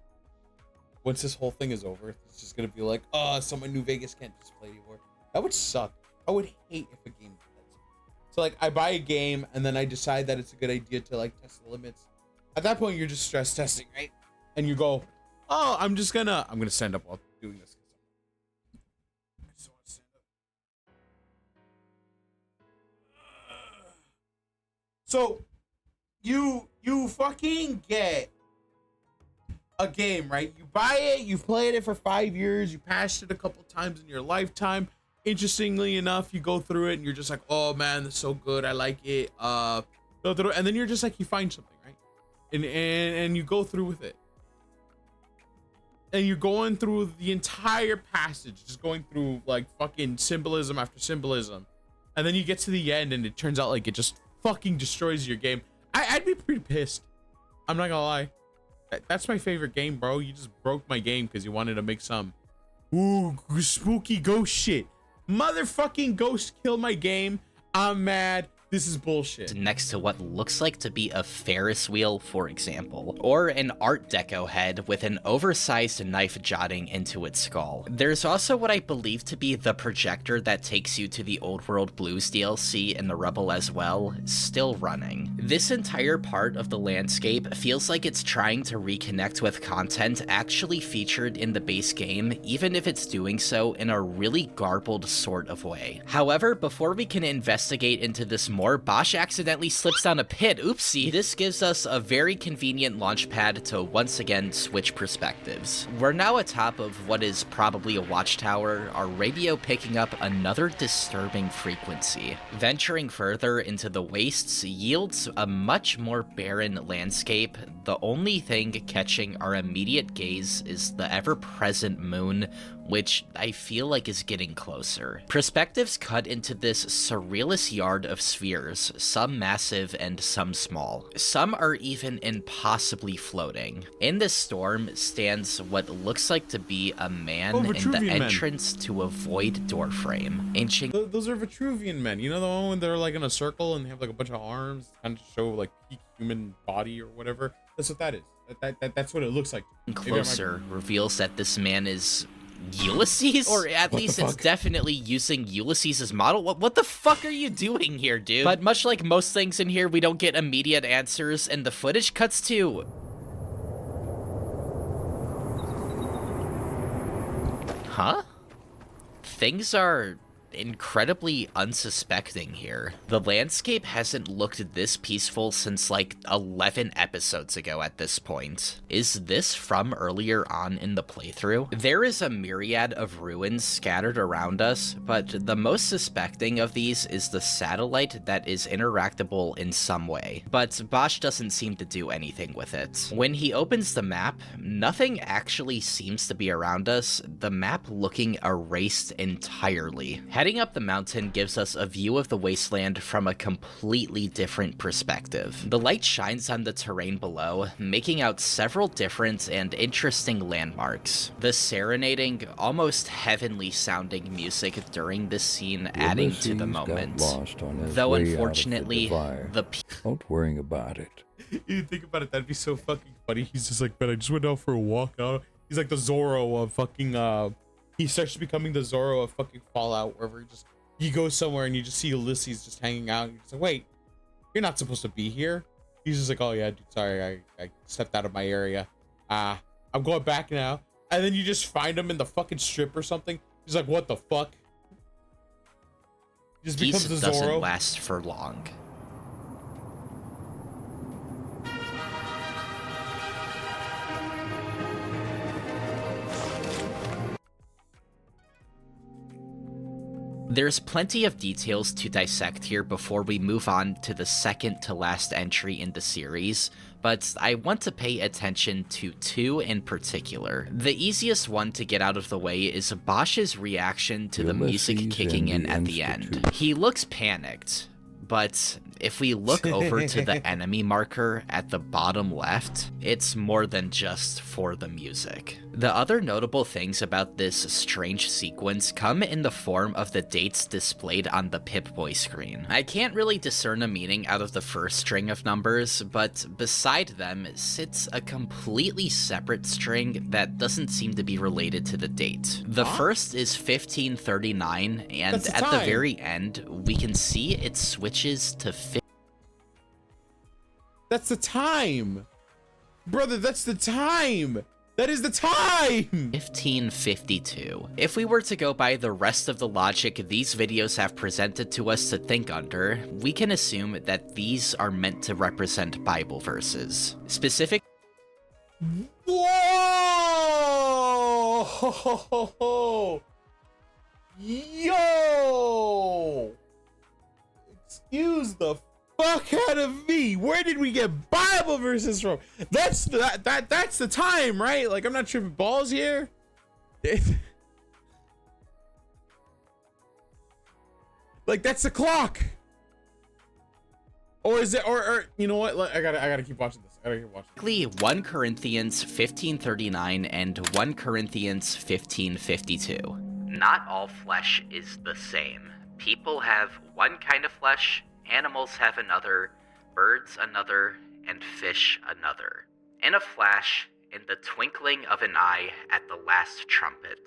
once this whole thing is over, it's just gonna be like, oh, someone New Vegas can't just play anymore? That would suck. I would hate if a game did that. So, like, I buy a game, and then I decide that it's a good idea to, like, test the limits. At that point, you're just stress testing, right? And you go, oh, I'm gonna stand up while doing this. So you fucking get a game, right? You buy it, you've played it for 5 years, you passed it a couple times in your lifetime. Interestingly enough, you go through it and you're just like, oh man, that's so good, I like it. Go through it, and then you're just like, you find something, right? And you go through with it. And you're going through the entire passage, just going through like fucking symbolism after symbolism. And then you get to the end and it turns out like it just fucking destroys your game. I'd be pretty pissed. I'm not gonna lie. That's my favorite game, bro. You just broke my game because you wanted to make some spooky ghost shit. Motherfucking ghost killed my game. I'm mad. This is bullshit. Next to what looks like to be a Ferris wheel, for example, or an Art Deco head with an oversized knife jutting into its skull. There's also what I believe to be the projector that takes you to the Old World Blues DLC in the Rebel as well, still running. This entire part of the landscape feels like it's trying to reconnect with content actually featured in the base game, even if it's doing so in a really garbled sort of way. However, before we can investigate into this more, Bosch accidentally slips down a pit. Oopsie. This gives us a very convenient launchpad to once again switch perspectives. We're now atop of what is probably a watchtower, our radio picking up another disturbing frequency. Venturing further into the wastes yields a much more barren landscape. The only thing catching our immediate gaze is the ever-present moon, which I feel like is getting closer. Perspectives cut into this surrealist yard of spheres, some massive and some small. Some are even impossibly floating. In this storm stands what looks like to be a man in the entrance to a void doorframe. Ancient. Those are Vitruvian men. You know the one when they're like in a circle and they have like a bunch of arms, kind of show like peak human body or whatever. That's what that is. That's what it looks like. Closer reveals that this man is Ulysses? Or at least it's definitely using Ulysses as model. What the fuck are you doing here, dude? But much like most things in here, we don't get immediate answers, and the footage cuts to... Huh? Things are incredibly unsuspecting here. The landscape hasn't looked this peaceful since like 11 episodes ago at this point. Is this from earlier on in the playthrough? There is a myriad of ruins scattered around us, but the most suspecting of these is the satellite that is interactable in some way. But Bosch doesn't seem to do anything with it. When he opens the map, nothing actually seems to be around us, the map looking erased entirely. Heading up the mountain gives us a view of the wasteland from a completely different perspective. The light shines on the terrain below, making out several different and interesting landmarks. The serenading, almost heavenly sounding music during this scene adding to the moment. Though unfortunately, Don't worry about it. You think about it, that'd be so fucking funny. He's just like, but I just went out for a walk out. He's like the Zorro of fucking he starts becoming the Zorro of fucking Fallout, wherever he goes somewhere and you just see Ulysses just hanging out. He's like, wait, you're not supposed to be here. He's just like, oh yeah, dude, sorry, I stepped out of my area. I'm going back now. And then you just find him in the fucking strip or something. He's like, what the fuck? He just becomes the Zorro. Doesn't last for long. There's plenty of details to dissect here before we move on to the second to last entry in the series, but I want to pay attention to two in particular. The easiest one to get out of the way is Bosch's reaction to the music kicking in at the end. He looks panicked, but if we look over to the enemy marker at the bottom left, it's more than just for the music. The other notable things about this strange sequence come in the form of the dates displayed on the Pip-Boy screen. I can't really discern a meaning out of the first string of numbers, but beside them sits a completely separate string that doesn't seem to be related to the date. The first is 1539, and at the very end, we can see it switches to That's the time, brother. That's the time. That is the time! 1552. If we were to go by the rest of the logic these videos have presented to us to think under, we can assume that these are meant to represent Bible verses. Specific. Whoa! Yo! Excuse the fuck out of me. Where did we get Bible verses from? That's the time, right? Like, I'm not tripping balls here. Like, that's the clock. Or is it, or you know what? I gotta keep watching this. I gotta keep watching. 1 Corinthians 15:39 and 1 Corinthians 15:52. Not all flesh is the same. People have one kind of flesh, animals have another, birds another, and fish another. In a flash, in the twinkling of an eye at the last trumpet.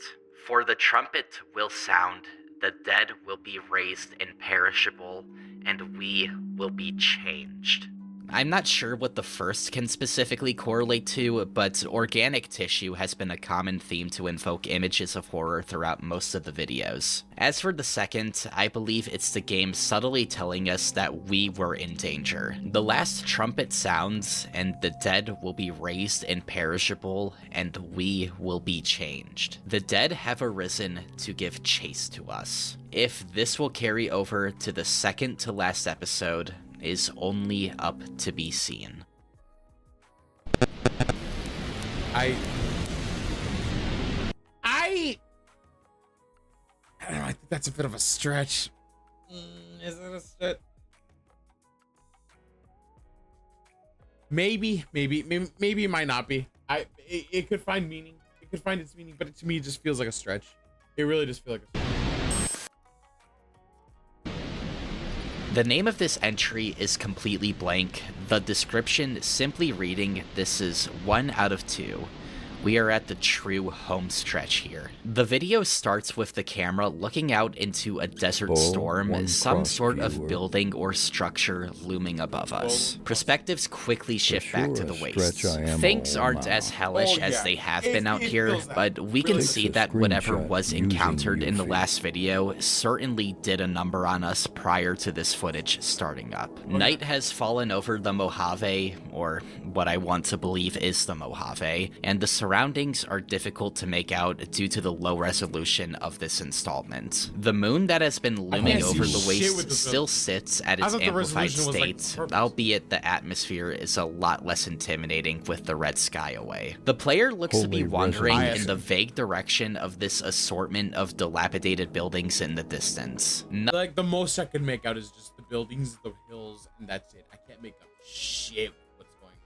For the trumpet will sound, the dead will be raised imperishable, and we will be changed. I'm not sure what the first can specifically correlate to, but organic tissue has been a common theme to invoke images of horror throughout most of the videos. As for the second, I believe it's the game subtly telling us that we were in danger. The last trumpet sounds, and the dead will be raised imperishable, and we will be changed. The dead have arisen to give chase to us. If this will carry over to the second to last episode, is only up to be seen. I don't know, I think that's a bit of a stretch. Is it a stretch? Maybe it might not be. It could find meaning. It could find its meaning, but to me it just feels like a stretch. It really just feels like a stretch. The name of this entry is completely blank, the description simply reading, "This is 1 out of 2. We are at the true home stretch here." The video starts with the camera looking out into a desert storm, some sort of building or structure looming above us. Perspectives quickly shift back to the waist. Things aren't as hellish as they have been out here, but we can see that whatever was encountered in the last video certainly did a number on us prior to this footage starting up. Night has fallen over the Mojave, or what I want to believe is the Mojave, and the surroundings are difficult to make out due to the low resolution of this installment. The moon that has been looming over the waste still sits at its amplified state, albeit the atmosphere is a lot less intimidating with the red sky away. The player looks to be wandering in the vague direction of this assortment of dilapidated buildings in the distance. Like, the most I could make out is just the buildings, the hills, and that's it. I can't make out shit what's going on.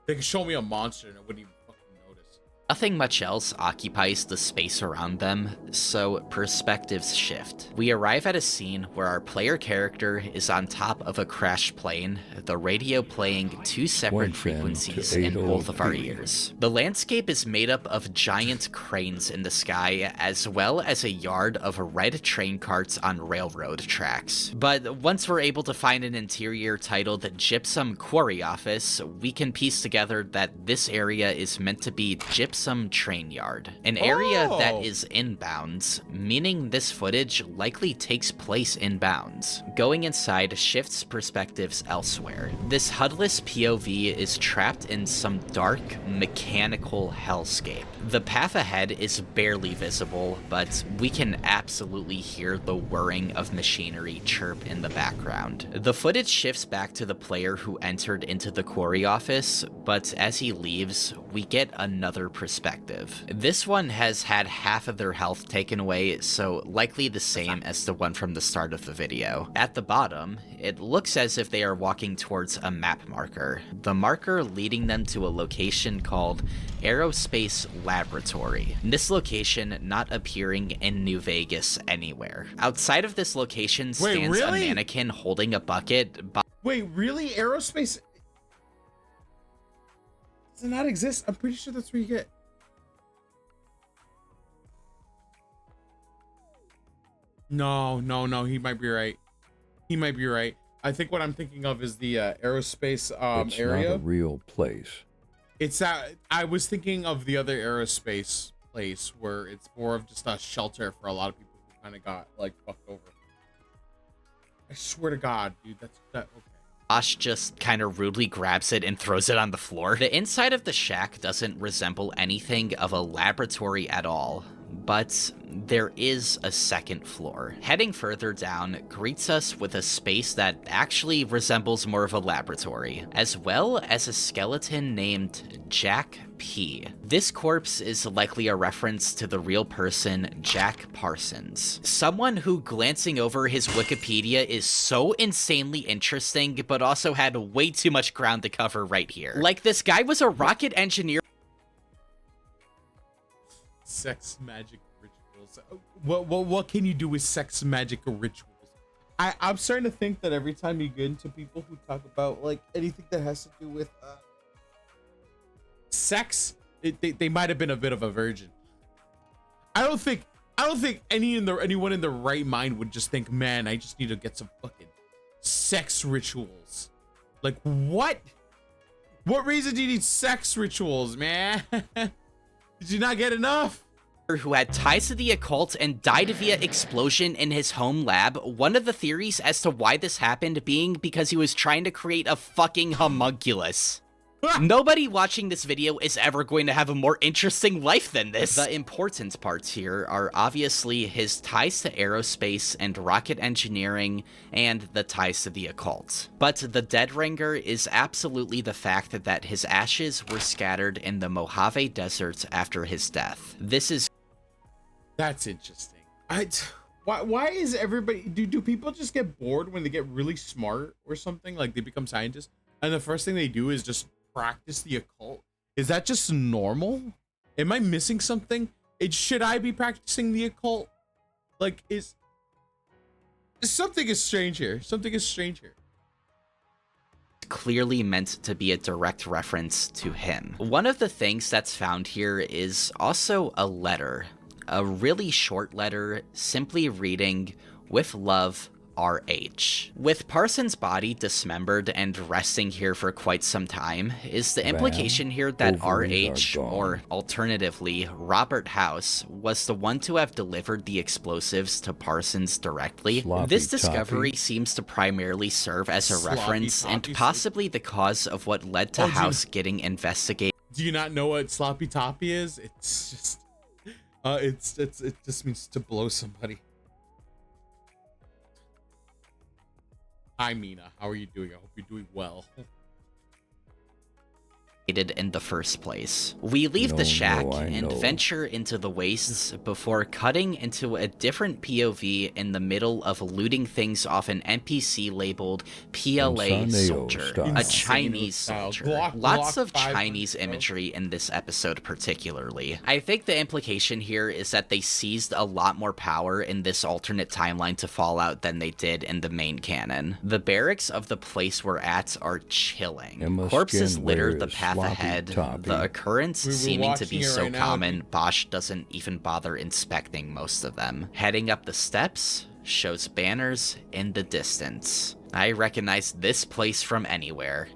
They could show me a monster and I wouldn't even fucking notice. Nothing much else occupies the space around them, so perspectives shift. We arrive at a scene where our player character is on top of a crashed plane, the radio playing 2 separate frequencies in both of our ears. The landscape is made up of giant cranes in the sky, as well as a yard of red train carts on railroad tracks. But once we're able to find an interior titled Gypsum Quarry Office, we can piece together that this area is meant to be Gypsum Train Yard, an area that is inbounds, meaning this footage likely takes place inbounds. Going inside shifts perspectives elsewhere. This HUD-less POV is trapped in some dark, mechanical hellscape. The path ahead is barely visible, but we can absolutely hear the whirring of machinery chirp in the background. The footage shifts back to the player who entered into the quarry office, but as he leaves, we get another perspective. This one has had half of their health taken away, so likely the same as the one from the start of the video. At the bottom, it looks as if they are walking towards a map marker, the marker leading them to a location called Aerospace Laboratory. This location not appearing in New Vegas anywhere. Outside of this location stands a mannequin holding a bucket. Wait, really? Aerospace does it not exist? I'm pretty sure that's where you get. No, he might be right. He might be right. I think what I'm thinking of is the aerospace it's area. Not a real place. It's that I was thinking of the other aerospace place where it's more of just a shelter for a lot of people who kind of got like fucked over. I swear to God, dude, that's that. Okay. Josh just kind of rudely grabs it and throws it on the floor. The inside of the shack doesn't resemble anything of a laboratory at all, but there is a second floor. Heading further down greets us with a space that actually resembles more of a laboratory, as well as a skeleton named Jack P. This corpse is likely a reference to the real person Jack Parsons, someone who, glancing over his Wikipedia, is so insanely interesting but also had way too much ground to cover right here. Like, this guy was a rocket engineer. Sex magic rituals. What can you do with sex magic rituals? I'm starting to think that every time you get into people who talk about like anything that has to do with sex, they might have been a bit of a virgin. I don't think anyone in their right mind would just think, man, I just need to get some fucking sex rituals. Like, what reason do you need sex rituals, man? Did you not get enough? Who had ties to the occult and died via explosion in his home lab. One of the theories as to why this happened being because he was trying to create a fucking homunculus. Nobody watching this video is ever going to have a more interesting life than this. The important parts here are obviously his ties to aerospace and rocket engineering and the ties to the occult. But the dead ringer is absolutely the fact that his ashes were scattered in the Mojave Desert after his death. That's interesting. Why is everybody, do people just get bored when they get really smart or something? Like they become scientists and the first thing they do is just practice the occult? Is that just normal? Am I missing something? Should I be practicing the occult? Like, something is strange here. Something is strange here. Clearly meant to be a direct reference to him. One of the things that's found here is also a letter. A really short letter simply reading, "With love, RH." With Parsons' body dismembered and resting here for quite some time, is the implication here that RH, or alternatively, Robert House, was the one to have delivered the explosives to Parsons directly? This discovery seems to primarily serve as a reference and possibly the cause of what led to House getting investigated. Do you not know what sloppy toppy is? It's just, it just means to blow somebody. Hi, Mina. How are you doing? I hope you're doing well. In the first place. We leave the shack and venture into the wastes before cutting into a different POV in the middle of looting things off an NPC labeled PLA soldier, a Chinese soldier. Lots of Chinese imagery in this episode particularly. I think the implication here is that they seized a lot more power in this alternate timeline to Fallout than they did in the main canon. The barracks of the place we're at are chilling. Corpses litter the path ahead, the occurrence seeming to be so common, Bosch doesn't even bother inspecting most of them. Heading up the steps shows banners in the distance. I recognize this place from anywhere.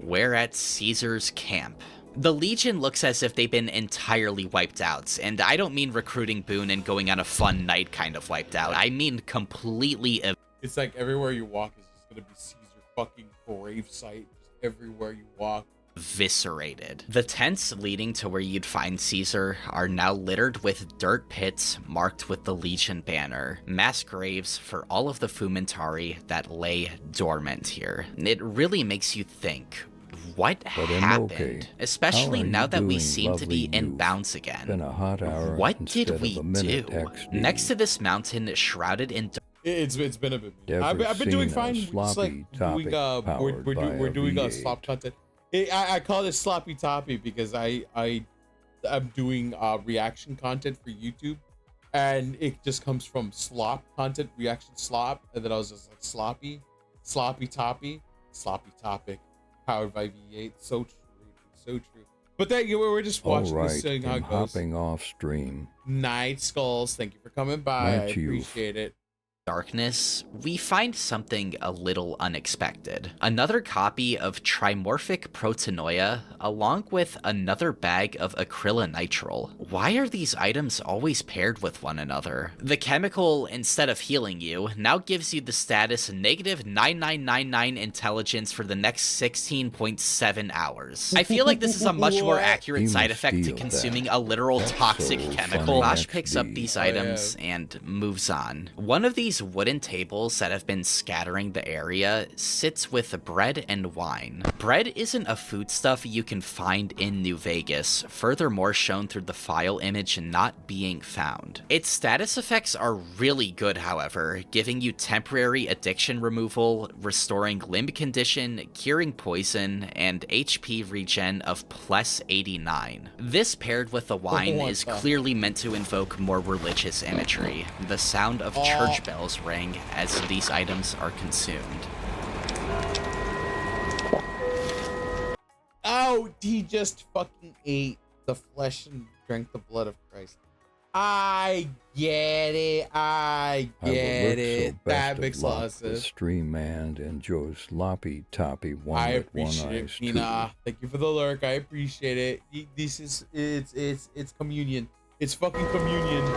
We're at Caesar's camp. The Legion looks as if they've been entirely wiped out, and I don't mean recruiting Boone and going on a fun night kind of wiped out. I mean completely. It's like everywhere you walk is just gonna be Caesar fucking gravesite. Just everywhere you walk. Eviscerated. The tents leading to where you'd find Caesar are now littered with dirt pits marked with the Legion banner, mass graves for all of the Fumentari that lay dormant here. It really makes you think, what happened? Especially now that we seem to be in bounds again. What did we do? Next to this mountain shrouded in It's been a bit. I've been doing fine. It's like we're doing a slop content. I call it sloppy toppy because I'm doing reaction content for YouTube, and it just comes from slop content, reaction slop, and then I was just like sloppy toppy, sloppy topic, powered by V8. So true. But thank you. We're just watching this, seeing how it goes. Hopping off stream. Night Skulls, thank you for coming by. I appreciate it. darkness, we find something a little unexpected. Another copy of trimorphic protenoia, along with another bag of acrylonitrile. Why are these items always paired with one another? The chemical, instead of healing you, now gives you the status negative 9999 intelligence for the next 16.7 hours. I feel like this is a much more accurate side effect to consuming a literal toxic chemical. Bosch picks up these items and moves on. One of these wooden tables that have been scattering the area sits with bread and wine. Bread isn't a foodstuff you can find in New Vegas, furthermore shown through the file image not being found. Its status effects are really good, however, giving you temporary addiction removal, restoring limb condition, curing poison, and HP regen of plus 89. This paired with the wine is clearly meant to invoke more religious imagery. The sound of church bells ring as these items are consumed. Oh, he just fucking ate the flesh and drank the blood of Christ. I get it. I get it. That makes a lot of sense. Stream and Joe's loppy toppy one. I appreciate it, Nina. Thank you for the lurk. I appreciate it. This is it's communion. It's fucking communion.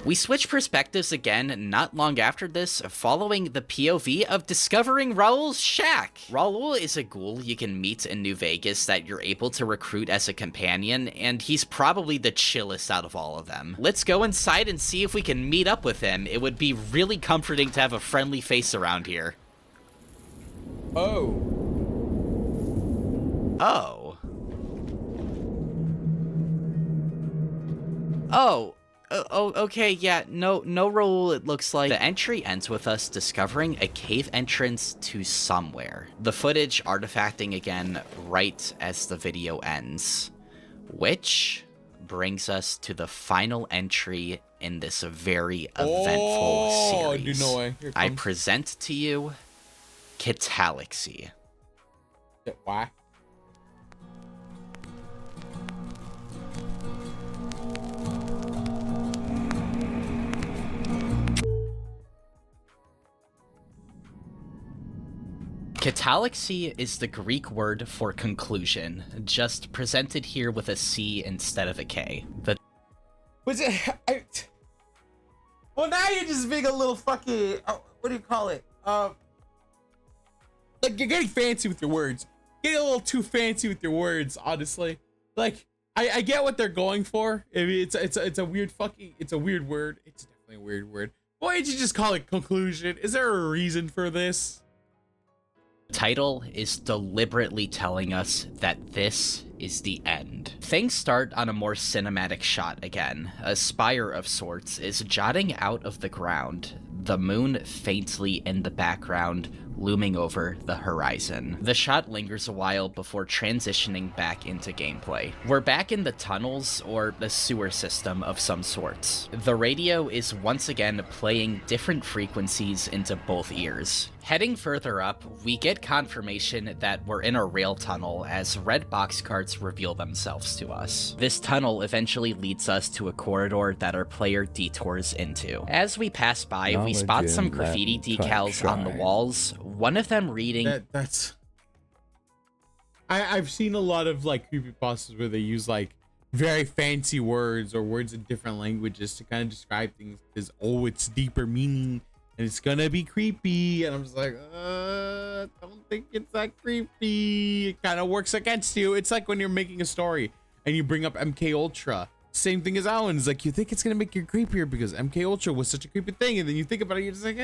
We switch perspectives again not long after this, following the POV of discovering Raul's shack. Raul is a ghoul you can meet in New Vegas that you're able to recruit as a companion, and he's probably the chillest out of all of them. Let's go inside and see if we can meet up with him. It would be really comforting to have a friendly face around here. Oh. Oh. Oh. Oh, okay, yeah, no Raul, it looks like. The entry ends with us discovering a cave entrance to somewhere. The footage artifacting again right as the video ends. Which brings us to the final entry in this very eventful series. Dude, no way. Here it I comes. present to you Catalaxy. Why? Catalaxy is the Greek word for conclusion, just presented here with a C instead of a K. Was it? Well, now you're just being a little fucking. What do you call it? Like you're getting fancy with your words. Getting a little too fancy with your words, honestly. Like I get what they're going for. I mean, it's a weird fucking. It's a weird word. It's definitely a weird word. Why did you just call it conclusion? Is there a reason for this? Title is deliberately telling us that this is the end. Things start on a more cinematic shot again. A spire of sorts is jutting out of the ground, the moon faintly in the background, looming over the horizon. The shot lingers a while before transitioning back into gameplay. We're back in the tunnels, or the sewer system of some sorts. The radio is once again playing different frequencies into both ears. Heading further up, we get confirmation that we're in a rail tunnel as red boxcarts reveal themselves to us. This tunnel eventually leads us to a corridor that our player detours into. As we pass by, we spot some graffiti decals on the walls, one of them reading... I've seen a lot of like creepypastas where they use like very fancy words or words in different languages to kind of describe things as, oh, it's deeper meaning. And it's gonna be creepy, and I'm just like, I don't think it's that creepy. It kind of works against you. It's like when you're making a story and you bring up MK Ultra. Same thing as Alan. It's like you think it's gonna make you creepier because MK Ultra was such a creepy thing, and then you think about it, you're just like,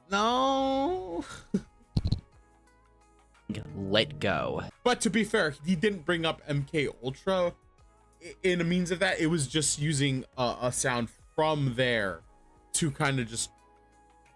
no. Let go. But to be fair, he didn't bring up MK Ultra in a means of that. It was just using a sound from there to kind of just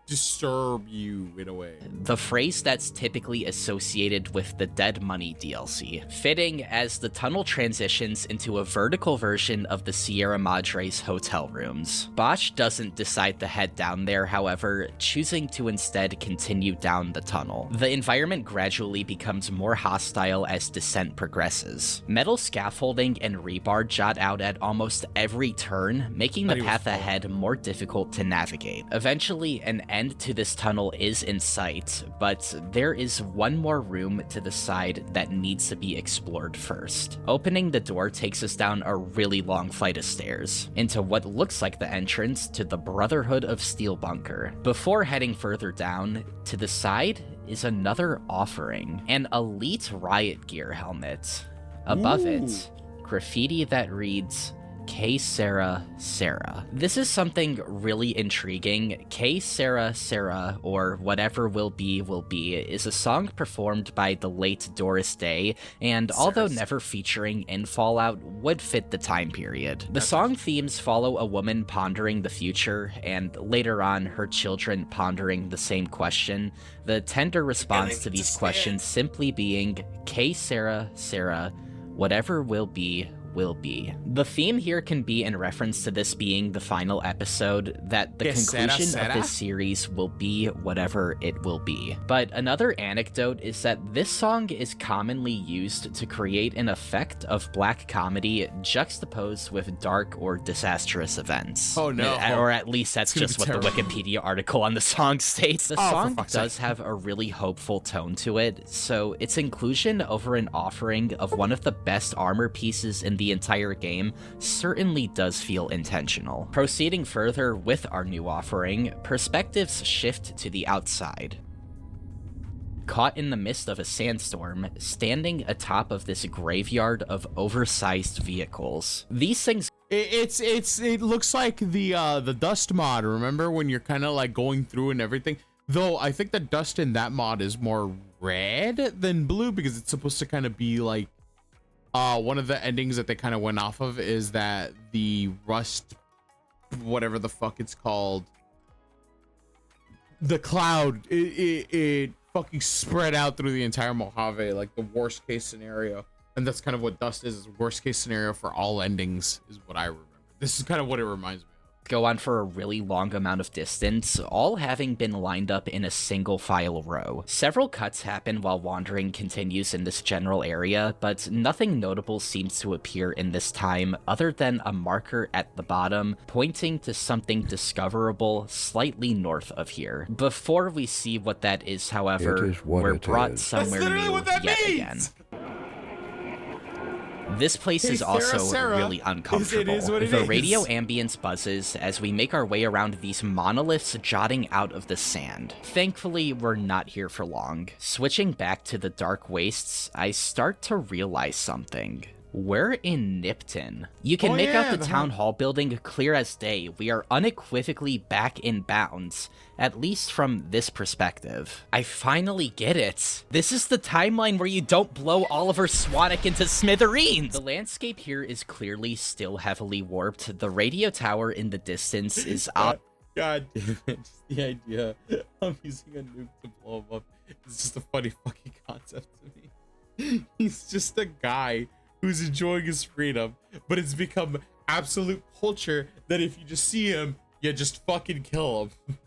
disturb you in a way. The phrase that's typically associated with the Dead Money DLC, fitting as the tunnel transitions into a vertical version of the Sierra Madre's hotel rooms. Bosch doesn't decide to head down there, however, choosing to instead continue down the tunnel. The environment gradually becomes more hostile as descent progresses. Metal scaffolding and rebar jot out at almost every turn, making the path ahead more difficult to navigate. Eventually, an end to this tunnel is in sight, but there is one more room to the side that needs to be explored first. Opening the door takes us down a really long flight of stairs, into what looks like the entrance to the Brotherhood of Steel bunker. Before heading further down, to the side is another offering, an elite riot gear helmet. Above it, graffiti that reads, K Sarah Sarah. This is something really intriguing. K Sarah Sarah, or Whatever Will Be, is a song performed by the late Doris Day, and although never featuring in Fallout, would fit the time period. The song themes follow a woman pondering the future, and later on her children pondering the same question, the tender response to these questions simply being, K Sarah Sarah, whatever will be, will be. The theme here can be in reference to this being the final episode, that the conclusion of this series will be whatever it will be. But another anecdote is that this song is commonly used to create an effect of black comedy juxtaposed with dark or disastrous events. Oh no. Or at least that's just what the Wikipedia article on the song states. The song does have a really hopeful tone to it, so its inclusion over an offering of one of the best armor pieces in the entire game certainly does feel intentional. Proceeding further with our new offering, perspectives shift to the outside. Caught in the midst of a sandstorm, standing atop of this graveyard of oversized vehicles. These things it looks like the dust mod, remember when you're kind of like going through and everything? Though I think the dust in that mod is more red than blue because it's supposed to kind of be like one of the endings that they kind of went off of is that the rust, whatever the fuck it's called, the cloud, it fucking spread out through the entire Mojave, like the worst case scenario. And that's kind of what dust is worst case scenario for all endings, is what I remember. This is kind of what it reminds me of. Go on for a really long amount of distance, all having been lined up in a single file row. Several cuts happen while wandering continues in this general area, but nothing notable seems to appear in this time other than a marker at the bottom pointing to something discoverable slightly north of here. Before we see what that is, however, we're brought somewhere new yet again. This place is also really uncomfortable. The radio ambience buzzes as we make our way around these monoliths jutting out of the sand. Thankfully, we're not here for long. Switching back to the dark wastes, I start to realize something. We're in Nipton. You can make out the town hall building clear as day. We are unequivocally back in bounds, at least from this perspective. I finally get it. This is the timeline where you don't blow Oliver Swanwick into smithereens. The landscape here is clearly still heavily warped. The radio tower in the distance is up. God damn it. Just the idea of using a nuke to blow him up is just a funny fucking concept to me. He's just a guy who's enjoying his freedom, but it's become absolute culture that if you just see him, you just fucking kill him.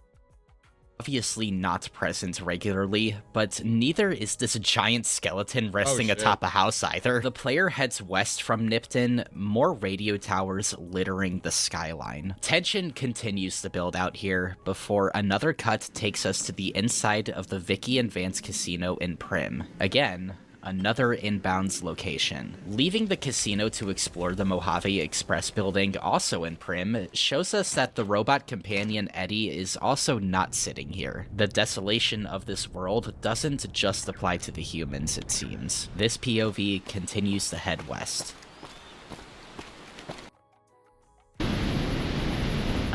Obviously not present regularly, but neither is this giant skeleton resting atop a house either. The player heads west from Nipton, more radio towers littering the skyline. Tension continues to build out here before another cut takes us to the inside of the Vicky and Vance Casino in Prim. Again, another inbounds location. Leaving the casino to explore the Mojave Express building, also in Prim, shows us that the robot companion Eddie is also not sitting here. The desolation of this world doesn't just apply to the humans, it seems. This POV continues to head west.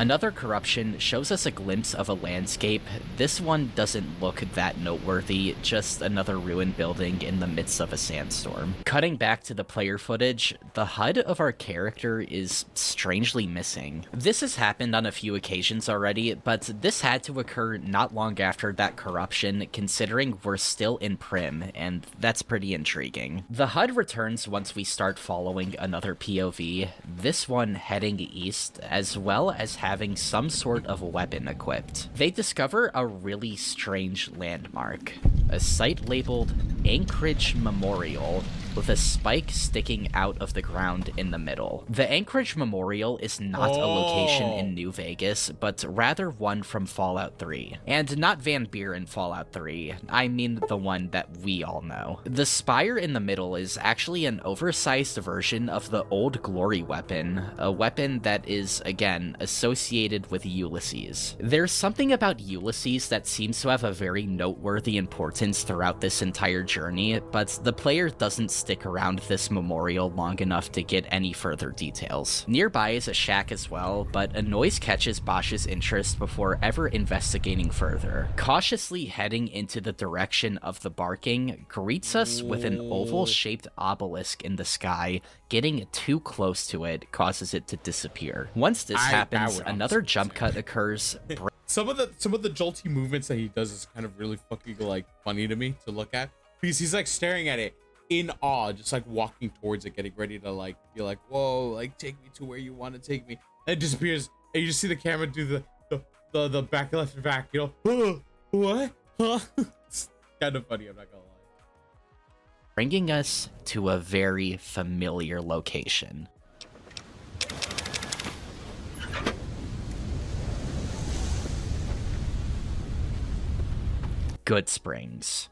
Another corruption shows us a glimpse of a landscape. This one doesn't look that noteworthy, just another ruined building in the midst of a sandstorm. Cutting back to the player footage, the HUD of our character is strangely missing. This has happened on a few occasions already, but this had to occur not long after that corruption, considering we're still in Prim, and that's pretty intriguing. The HUD returns once we start following another POV, this one heading east, as well as having some sort of weapon equipped. They discover a really strange landmark, a site labeled Anchorage Memorial, with a spike sticking out of the ground in the middle. The Anchorage Memorial is not a location in New Vegas, but rather one from Fallout 3. And not Van Buren Fallout 3, I mean the one that we all know. The spire in the middle is actually an oversized version of the Old Glory weapon, a weapon that is, again, associated with Ulysses. There's something about Ulysses that seems to have a very noteworthy importance throughout this entire journey, but the player doesn't stick around this memorial long enough to get any further details. Nearby is a shack as well, but a noise catches Bosch's interest before ever investigating further. Cautiously heading into the direction of the barking greets us with an oval-shaped obelisk in the sky. Getting too close to it causes it to disappear. Once this happens, another jump cut occurs. Some of the jolty movements that he does is kind of really fucking like funny to me to look at, because he's like staring at it in awe, just like walking towards it, getting ready to like be like, whoa, like take me to where you want to take me. And it disappears, and you just see the camera do the back left and back, you know. What? It's kind of funny, I'm not gonna lie. Bringing us to a very familiar location. Good Springs.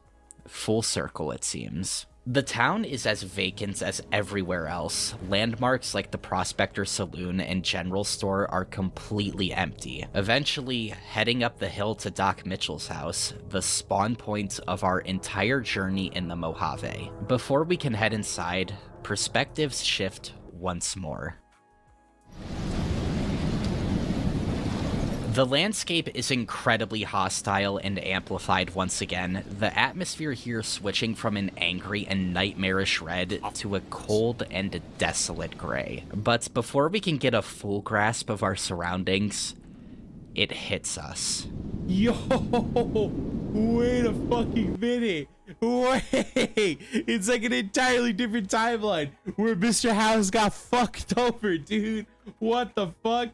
Full circle, it seems. The town is as vacant as everywhere else. Landmarks like the Prospector Saloon and General Store are completely empty. Eventually, heading up the hill to Doc Mitchell's house, the spawn point of our entire journey in the Mojave. Before we can head inside, perspectives shift once more. The landscape is incredibly hostile and amplified once again, the atmosphere here switching from an angry and nightmarish red to a cold and desolate gray. But before we can get a full grasp of our surroundings, it hits us. Yo, wait a fucking minute. Wait, it's like an entirely different timeline where Mr. House got fucked over, dude. What the fuck?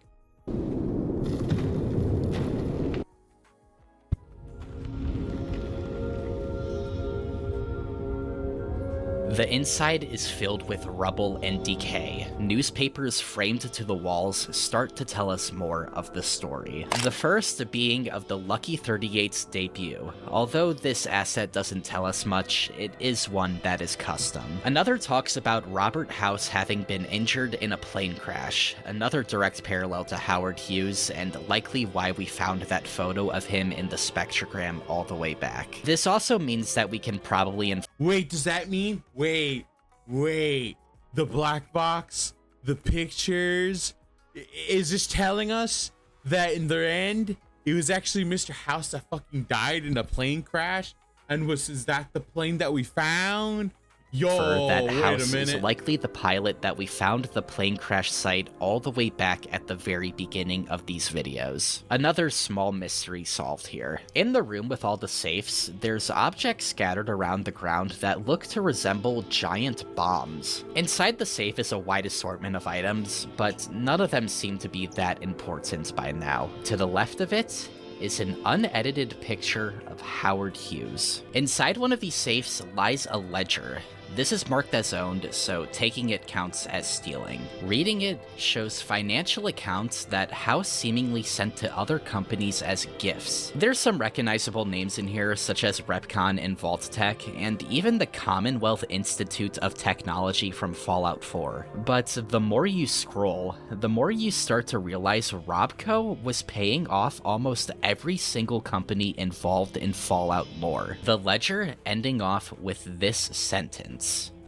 The inside is filled with rubble and decay. Newspapers framed to the walls start to tell us more of the story. The first being of the Lucky 38's debut. Although this asset doesn't tell us much, it is one that is custom. Another talks about Robert House having been injured in a plane crash, another direct parallel to Howard Hughes, and likely why we found that photo of him in the spectrogram all the way back. This also means that we can probably Wait, does that mean? Wait. The black box, the pictures, is this telling us that in the end, it was actually Mr. House that fucking died in a plane crash? And is that the plane that we found? Yo, that house wait a minute. is likely the pilot that we found the plane crash site all the way back at the very beginning of these videos. Another small mystery solved here. In the room with all the safes, there's objects scattered around the ground that look to resemble giant bombs. Inside the safe is a wide assortment of items, but none of them seem to be that important by now. To the left of it is an unedited picture of Howard Hughes. Inside one of these safes lies a ledger. This is marked as owned, so taking it counts as stealing. Reading it shows financial accounts that House seemingly sent to other companies as gifts. There's some recognizable names in here, such as Repcon and Vault-Tec, and even the Commonwealth Institute of Technology from Fallout 4. But the more you scroll, the more you start to realize Robco was paying off almost every single company involved in Fallout lore. The ledger ending off with this sentence: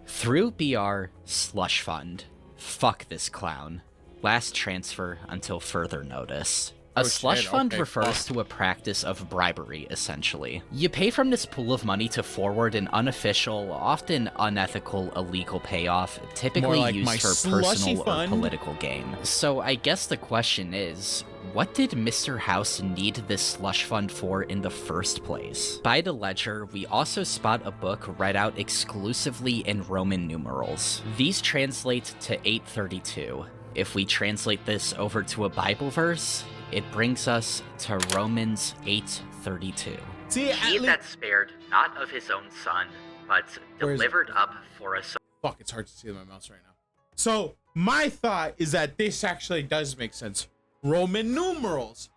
through BR slush fund. Fuck this clown. Last transfer until further notice. A Oh, slush shit, fund okay, refers fuck. to a practice of bribery, essentially. You pay from this pool of money to forward an unofficial, often unethical, illegal payoff, typically like my used for slushy personal or fund. political gain. So I guess the question is, what did Mr. House need this slush fund for in the first place? By the ledger, we also spot a book read out exclusively in Roman numerals. These translate to 832. If we translate this over to a Bible verse, it brings us to Romans 8:32. See, He that spared not of his own son, but Where is it? delivered up for us. Fuck, it's hard to see my mouse right now. So my thought is that this actually does make sense. Roman numerals,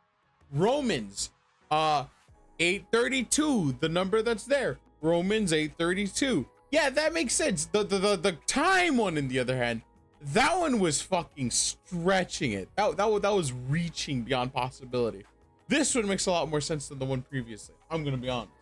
Romans, 832, the number that's there. Romans 8:32. Yeah, that makes sense. The time one, on the other hand, that one was fucking stretching it. That was reaching beyond possibility. This one makes a lot more sense than the one previously. I'm gonna be honest.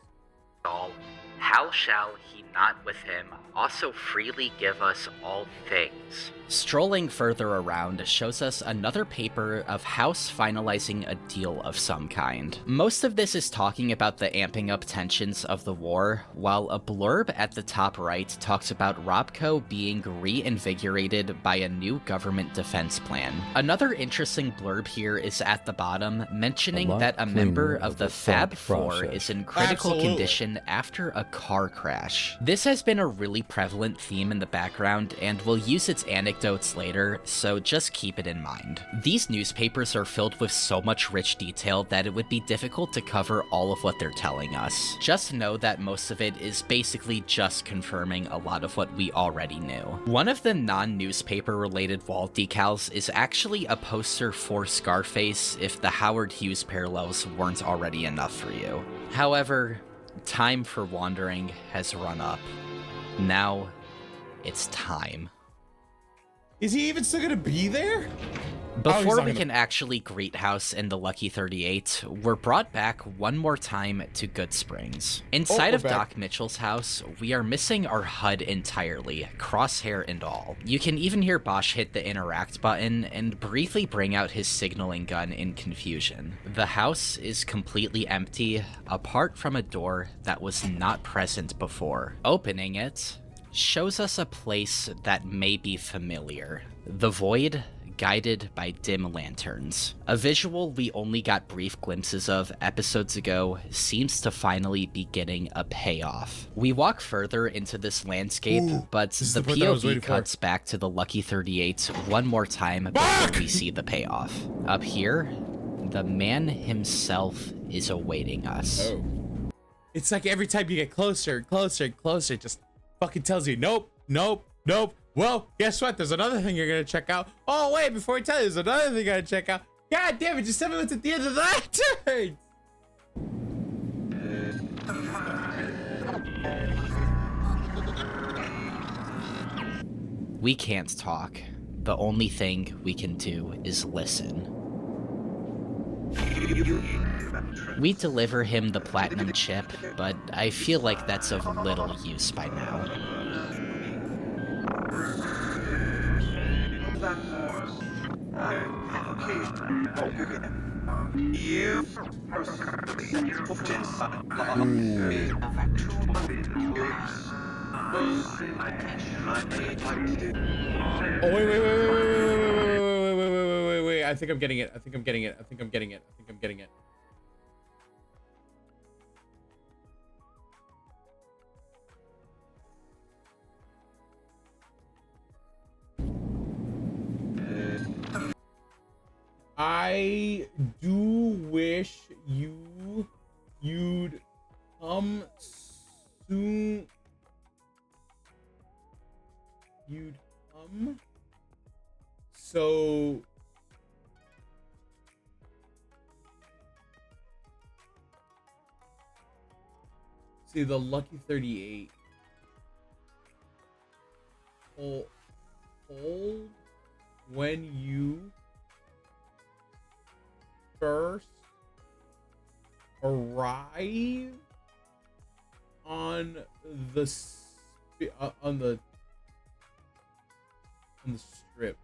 All, how shall he not with him also freely give us all things? Strolling further around shows us another paper of House finalizing a deal of some kind. Most of this is talking about the amping up tensions of the war, while a blurb at the top right talks about Robco being reinvigorated by a new government defense plan. Another interesting blurb here is at the bottom, mentioning that a member of the Fab Four is in critical Absolutely. condition after a car crash. This has been a really prevalent theme in the background, and we'll use its anecdotes later, so just keep it in mind. These newspapers are filled with so much rich detail that it would be difficult to cover all of what they're telling us. Just know that most of it is basically just confirming a lot of what we already knew. One of the non-newspaper related wall decals is actually a poster for Scarface if the Howard Hughes parallels weren't already enough for you. However, time for wandering has run up. Now, it's time. Is he even still gonna be there? Before not we gonna- can actually greet House and the Lucky 38, we're brought back one more time to Good Springs. Inside we're of back. Doc Mitchell's house, we are missing our HUD entirely, crosshair and all. You can even hear Bosch hit the interact button and briefly bring out his signaling gun in confusion. The house is completely empty, apart from a door that was not present before. Opening it shows us a place that may be familiar. The void, guided by dim lanterns. A visual we only got brief glimpses of episodes ago seems to finally be getting a payoff. We walk further into this landscape, but is the the part that I was POV waiting for. cuts back to the Lucky 38 one more time before we see the payoff. Up here, the man himself is awaiting us. Oh. It's like every time you get closer, closer, closer, it just fucking tells you, nope, nope, nope. Well, guess what? There's another thing you're gonna check out. Oh wait, before I tell you, there's another thing you gotta check out. God damn it, just tell me what's at the end of that turn. We can't talk. The only thing we can do is listen. We deliver him the platinum chip, but I feel like that's of little use by now. Oh wait. I think I'm getting it. I think I'm getting it. I think I'm getting it. I think I'm getting it. I do wish you'd come soon. You'd come. So see the Lucky 38. Hold when you first arrive on the on the strip.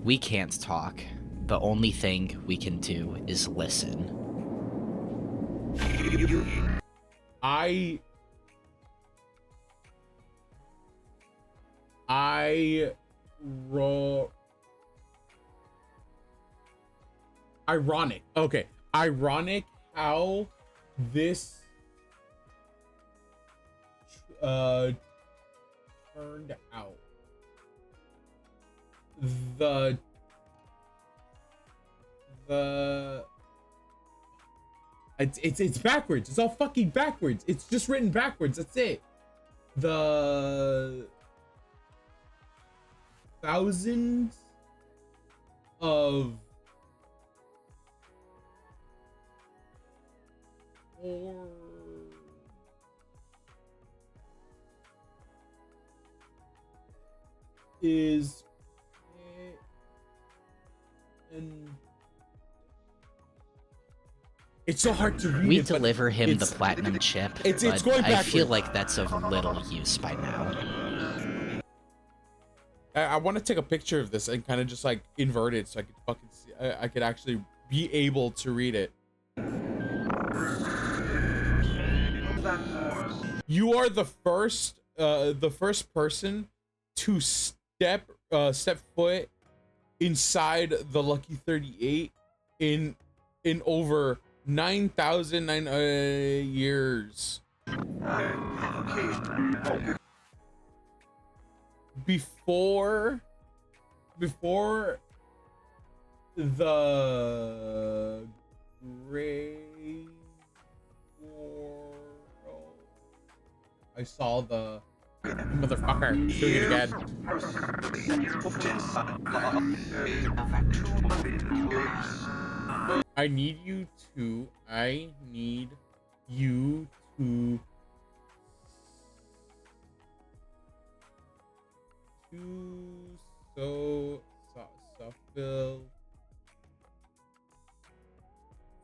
We can't talk. The only thing we can do is listen. Ironic. Okay. Ironic how this turned out. It's backwards. It's all fucking backwards. It's just written backwards. That's it. The thousands of is and it's so hard to read. We deliver him the platinum chip, it's but going I feel backwards. like that's of little use by now. I want to take a picture of this and kind of just like invert it so I could fucking see. I could actually be able to read it. You are the first person to step foot inside the Lucky 38 in over 9,009 years. Before the Great War, I saw the motherfucker doing it again. I need you to fulfill.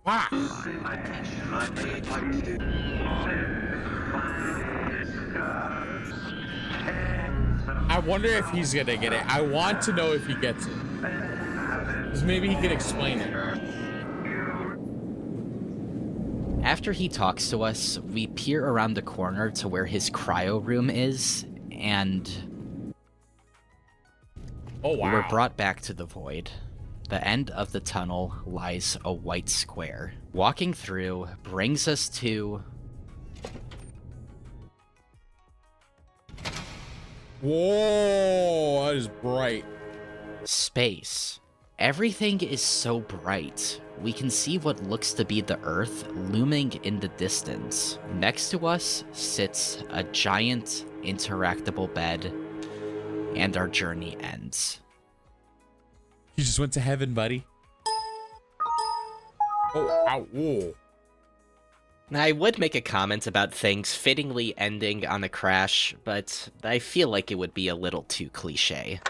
Fuck! I wonder if he's gonna get it. I want to know if he gets it. Because maybe he can explain it. After he talks to us, we peer around the corner to where his cryo room is, and oh wow, we're brought back to the void. The end of the tunnel lies a white square. Walking through brings us to... Whoa, that is bright. Space. Everything is so bright. We can see what looks to be the Earth looming in the distance. Next to us sits a giant interactable bed, and our journey ends. You just went to heaven, buddy. Oh, ow, whoa. I would make a comment about things fittingly ending on a crash, but I feel like it would be a little too cliche.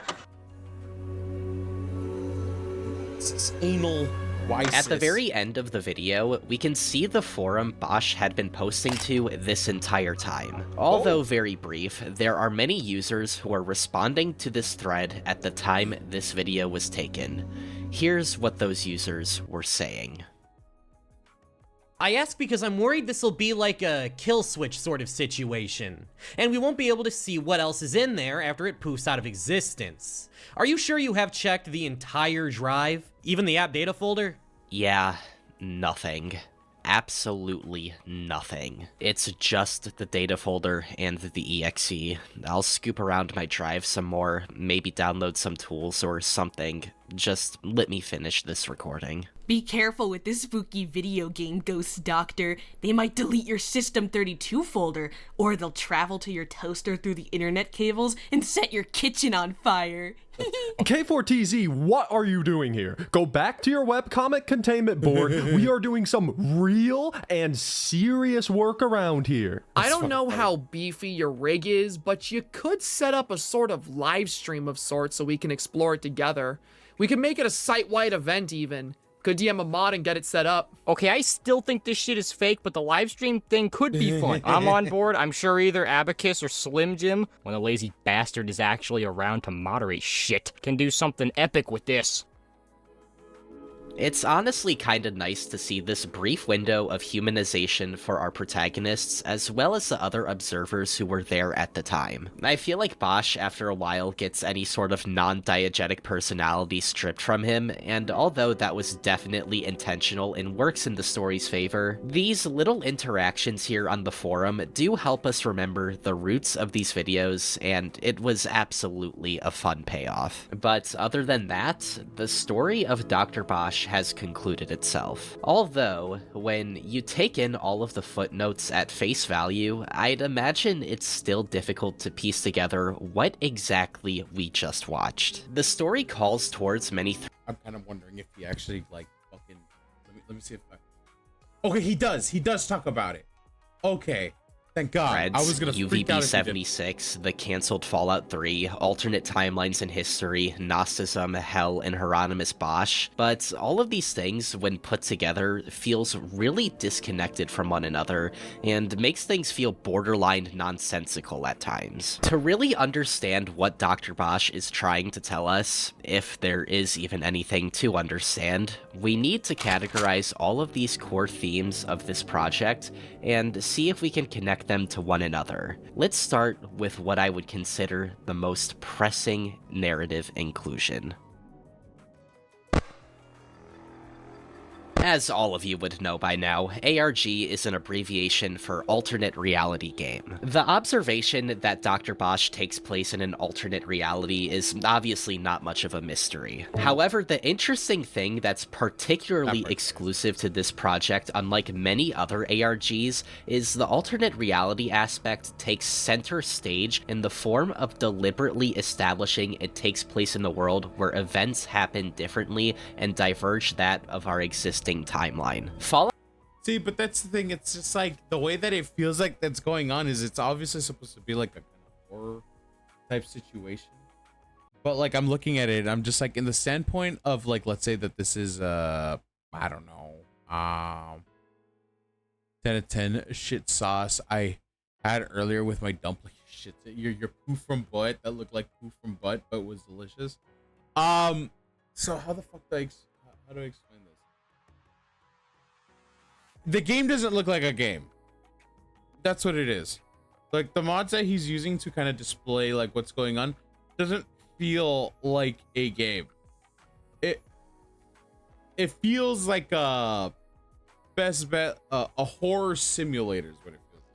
This is anal wiseness. At the very end of the video, we can see the forum Bosch had been posting to this entire time. Although very brief, there are many users who are responding to this thread at the time this video was taken. Here's what those users were saying. I ask because I'm worried this will be like a kill switch sort of situation, and we won't be able to see what else is in there after it poofs out of existence. Are you sure you have checked the entire drive, even the app data folder? Yeah, nothing. Absolutely nothing. It's just the data folder and the exe. I'll scoop around my drive some more, maybe download some tools or something. Just let me finish this recording. Be careful with this spooky video game, Ghost Doctor. They might delete your System32 folder, or they'll travel to your toaster through the internet cables and set your kitchen on fire. K4TZ, what are you doing here? Go back to your webcomic containment board. We are doing some real and serious work around here. I don't know how beefy your rig is, but you could set up a sort of live stream of sorts so we can explore it together. We could make it a site-wide event even. Could DM a mod and get it set up. Okay, I still think this shit is fake, but the live stream thing could be fun. I'm on board. I'm sure either Abacus or Slim Jim, when the lazy bastard is actually around to moderate shit, can do something epic with this. It's honestly kinda nice to see this brief window of humanization for our protagonists, as well as the other observers who were there at the time. I feel like Bosch, after a while, gets any sort of non-diegetic personality stripped from him, and although that was definitely intentional and works in the story's favor, these little interactions here on the forum do help us remember the roots of these videos, and it was absolutely a fun payoff. But other than that, the story of Dr. Bosch has concluded itself. Although, when you take in all of the footnotes at face value, I'd imagine it's still difficult to piece together what exactly we just watched. The story calls towards many I'm kind of wondering if he actually, like, fucking... Let me see if I... Okay, he does talk about it. Okay. Thank God. threads, I was gonna freak out if he did. UVB-76, the canceled Fallout 3, alternate timelines in history, Gnosticism, Hell, and Hieronymus Bosch, but all of these things, when put together, feels really disconnected from one another, and makes things feel borderline nonsensical at times. To really understand what Dr. Bosch is trying to tell us, if there is even anything to understand, we need to categorize all of these core themes of this project, and see if we can connect them to one another. Let's start with what I would consider the most pressing narrative inclusion. As all of you would know by now, ARG is an abbreviation for Alternate Reality Game. The observation that Dr. Bosch takes place in an alternate reality is obviously not much of a mystery. However, the interesting thing that's particularly exclusive to this project, unlike many other ARGs, is the alternate reality aspect takes center stage in the form of deliberately establishing it takes place in the world where events happen differently and diverge that of our existing timeline. See, but that's the thing, it's just like the way that it feels like that's going on is it's obviously supposed to be like a kind of horror type situation. But like I'm looking at it, I'm just like in the standpoint of like, let's say that this is I don't know, 10 of 10 shit sauce I had earlier with my dumpling shit. Your poo from butt that looked like poo from butt but was delicious. So how the fuck do how do I explain this? The game doesn't look like a game. That's what it is. Like the mods that he's using to kind of display like what's going on doesn't feel like a game. It feels like a best bet, a horror simulator is what it feels like.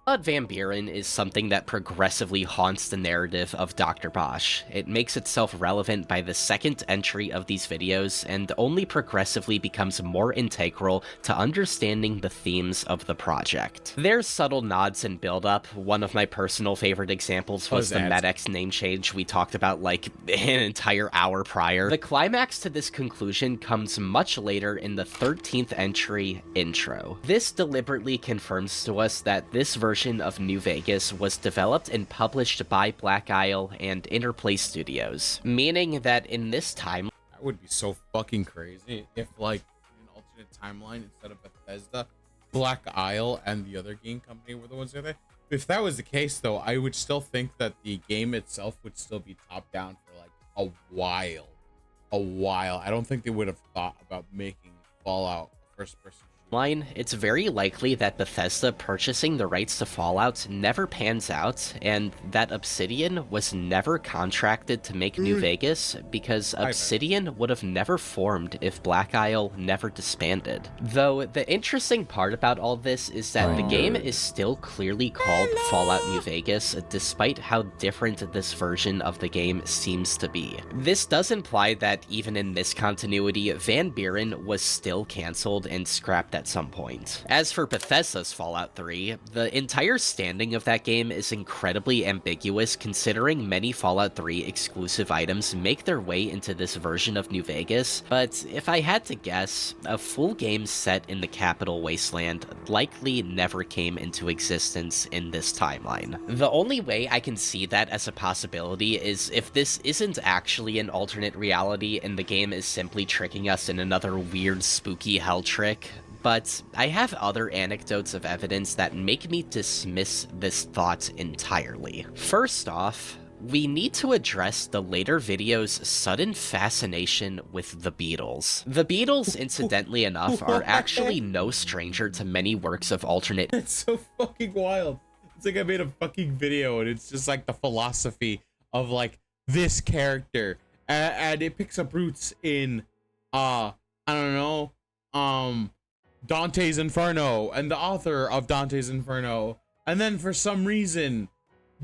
Blood Van Buren is something that progressively haunts the narrative of Dr. Bosch. It makes itself relevant by the second entry of these videos, and only progressively becomes more integral to understanding the themes of the project. There's subtle nods and build-up. One of my personal favorite examples was the Med-X name change we talked about like an entire hour prior. The climax to this conclusion comes much later in the 13th entry intro. This deliberately confirms to us that this version of New Vegas was developed and published by Black Isle and Interplay Studios, meaning that in this time, that would be so fucking crazy if like an alternate timeline instead of Bethesda, Black Isle and the other game company were the ones there. If that was the case though, I would still think that the game itself would still be top down for like a while. I don't think they would have thought about making Fallout first person. It's very likely that Bethesda purchasing the rights to Fallout never pans out, and that Obsidian was never contracted to make New Vegas because Obsidian would have never formed if Black Isle never disbanded. Though the interesting part about all this is that the game is still clearly called Fallout New Vegas, despite how different this version of the game seems to be. This does imply that even in this continuity, Van Buren was still cancelled and scrapped at at some point. As for Bethesda's Fallout 3, the entire standing of that game is incredibly ambiguous considering many Fallout 3 exclusive items make their way into this version of New Vegas, but if I had to guess, a full game set in the Capital Wasteland likely never came into existence in this timeline. The only way I can see that as a possibility is if this isn't actually an alternate reality and the game is simply tricking us in another weird spooky hell trick, but I have other anecdotes of evidence that make me dismiss this thought entirely. First off, we need to address the later video's sudden fascination with the Beatles. The Beatles, incidentally enough, are actually no stranger to many works of alternate. It's so fucking wild. It's like I made a fucking video and it's just like the philosophy of like this character, and it picks up roots in I don't know, Dante's Inferno and the author of Dante's Inferno, and then for some reason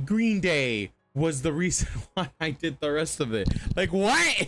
Green Day was the reason why I did the rest of it. Like, what?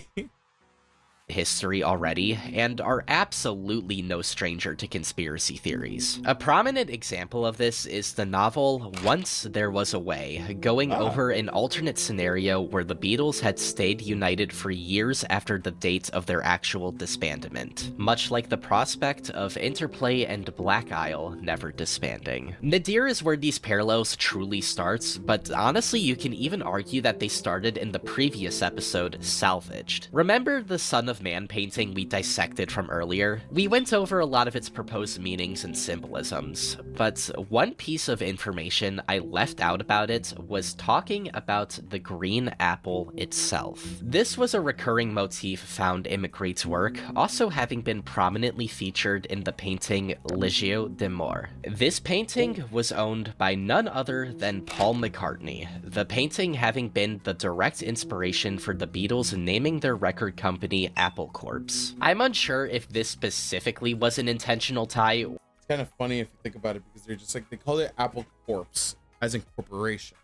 History already, and are absolutely no stranger to conspiracy theories. A prominent example of this is the novel Once There Was a Way, going over an alternate scenario where the Beatles had stayed united for years after the date of their actual disbandment, much like the prospect of Interplay and Black Isle never disbanding. Nadir is where these parallels truly starts, but honestly you can even argue that they started in the previous episode, Salvaged. Remember the Son of Man painting we dissected from earlier? We went over a lot of its proposed meanings and symbolisms, but one piece of information I left out about it was talking about the green apple itself. This was a recurring motif found in Magritte's work, also having been prominently featured in the painting Legio de Mort. This painting was owned by none other than Paul McCartney, the painting having been the direct inspiration for the Beatles naming their record company Apple Corps. I'm unsure if this specifically was an intentional tie. It's kind of funny if you think about it, because they're just like, they call it Apple Corpse as in corporation,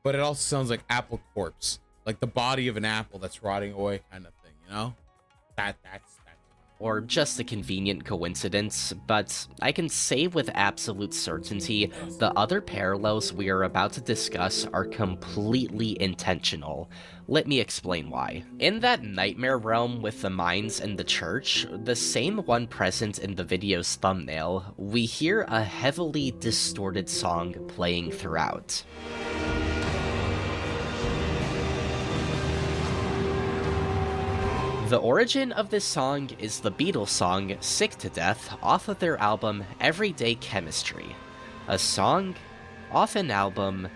but it also sounds like Apple Corpse, like the body of an apple that's rotting away kind of thing, you know? That's or just a convenient coincidence, but I can say with absolute certainty the other parallels we are about to discuss are completely intentional. Let me explain why. In that nightmare realm with the mines and the church, the same one present in the video's thumbnail, we hear a heavily distorted song playing throughout. The origin of this song is the Beatles song Sick to Death off of their album Everyday Chemistry, a song off an album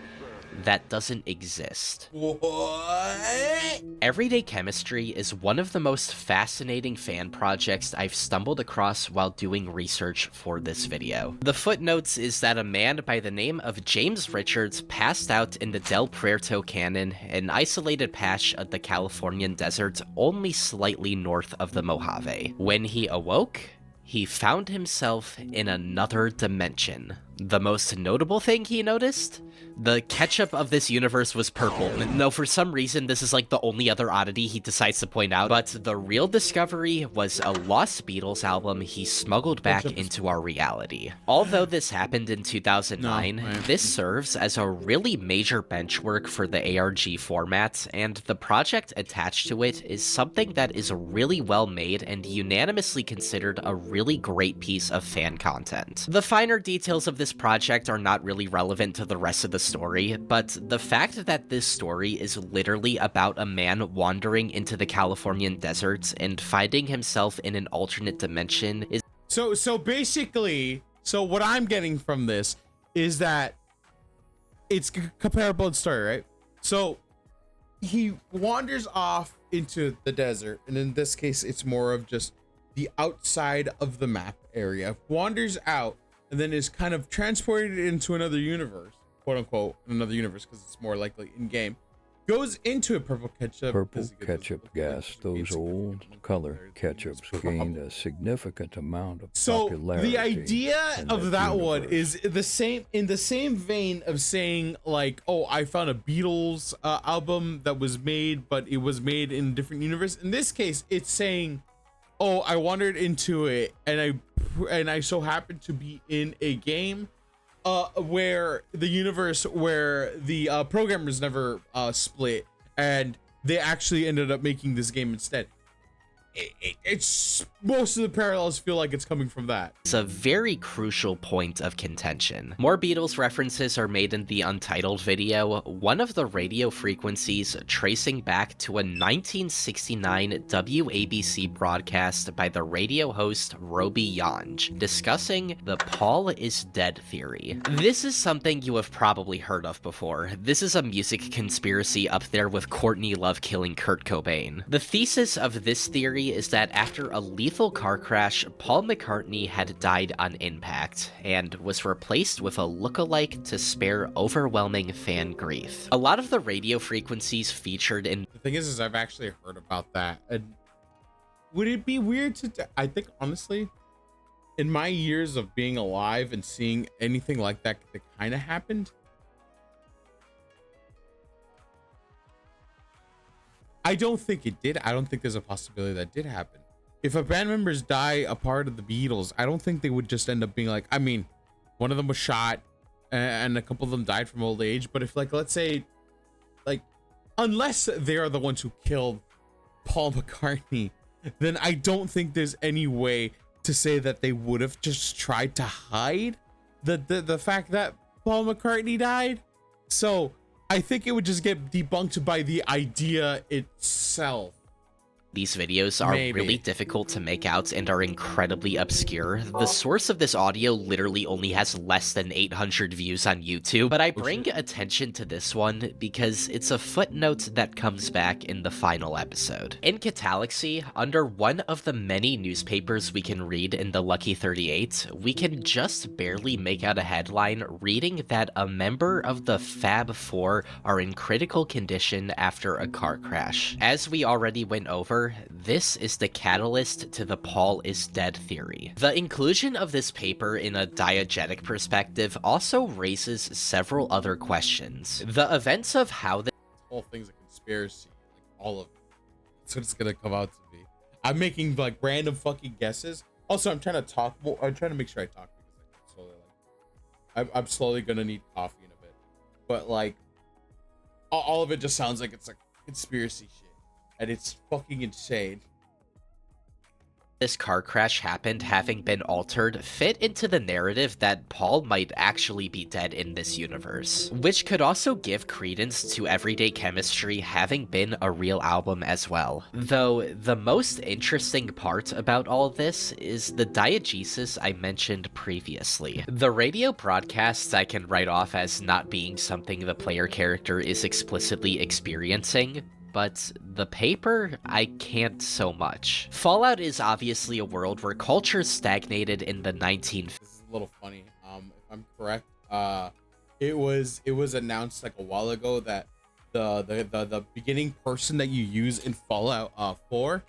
that doesn't exist. what? Everyday Chemistry is one of the most fascinating fan projects I've stumbled across while doing research for this video. The footnotes is that a man by the name of James Richards passed out in the Del Puerto Canyon, an isolated patch of the Californian desert only slightly north of the Mojave. When he awoke, he found himself in another dimension. The most notable thing he noticed? The ketchup of this universe was purple. No, for some reason, this is like the only other oddity he decides to point out, but the real discovery was a lost Beatles album he smuggled back into our reality. Although this happened in 2009, this serves as a really major benchmark for the ARG format, and the project attached to it is something that is really well made and unanimously considered a really great piece of fan content. The finer details of this project are not really relevant to the rest of the story, but the fact that this story is literally about a man wandering into the Californian deserts and finding himself in an alternate dimension is So basically, what I'm getting from this is that it's comparable in story, right? So he wanders off into the desert, and in this case it's more of just the outside of the map area, wanders out, and then is kind of transported into another universe, quote unquote, another universe, because it's more likely in game. Goes into a purple ketchup. Purple ketchup gas, those old color ketchups gained a significant amount of popularity. The idea of that one universe. is in the same vein of saying like, oh, I found a Beatles album that was made, but it was made in a different universe. In this case, it's saying oh, I wandered into it and I so happened to be in a game where the universe, where the programmers never split, and they actually ended up making this game instead. It's most of the parallels feel like it's coming from that. It's a very crucial point of contention. More Beatles references are made in the Untitled video, one of the radio frequencies tracing back to a 1969 WABC broadcast by the radio host Roby Yonge, discussing the Paul is dead theory. This is something you have probably heard of before. This is a music conspiracy up there with Courtney Love killing Kurt Cobain. The thesis of this theory is that after a lethal car crash, Paul McCartney had died on impact, and was replaced with a lookalike to spare overwhelming fan grief. A lot of the radio frequencies featured in— The thing is I've actually heard about that. And would it be weird to— I think honestly, in my years of being alive and seeing anything like that kind of happened, I don't think it did. I don't think there's a possibility that did happen. If a band members die a part of the Beatles, I don't think they would just end up being like, I mean, one of them was shot and a couple of them died from old age. But if, like, let's say, like, unless they are the ones who killed Paul McCartney, then I don't think there's any way to say that they would have just tried to hide the fact that Paul McCartney died. So I think it would just get debunked by the idea itself. These videos are really difficult to make out and are incredibly obscure. The source of this audio literally only has less than 800 views on YouTube, but I bring attention to this one because it's a footnote that comes back in the final episode. In Catalaxy, under one of the many newspapers we can read in the Lucky 38, we can just barely make out a headline reading that a member of the Fab Four are in critical condition after a car crash. As we already went over, this is the catalyst to the Paul is dead theory. The inclusion of this paper in a diegetic perspective also raises several other questions. The events of how the whole thing's a conspiracy, like all of it. That's what it's gonna come out to be. I'm making like random fucking guesses. Also, I'm trying to talk more. I'm trying to make sure I talk because I'm slowly I'm slowly gonna need coffee in a bit. But like, all of it just sounds like it's like conspiracy shit. And it's fucking insane. This car crash happened having been altered fit into the narrative that Paul might actually be dead in this universe, which could also give credence to Everyday Chemistry having been a real album as well. Though the most interesting part about all this is the diegesis I mentioned previously. The radio broadcasts I can write off as not being something the player character is explicitly experiencing, but the paper, I can't so much. Fallout is obviously a world where culture stagnated in the 1950s. This is a little funny. If I'm correct, it was announced like a while ago that the beginning person that you use in Fallout 4,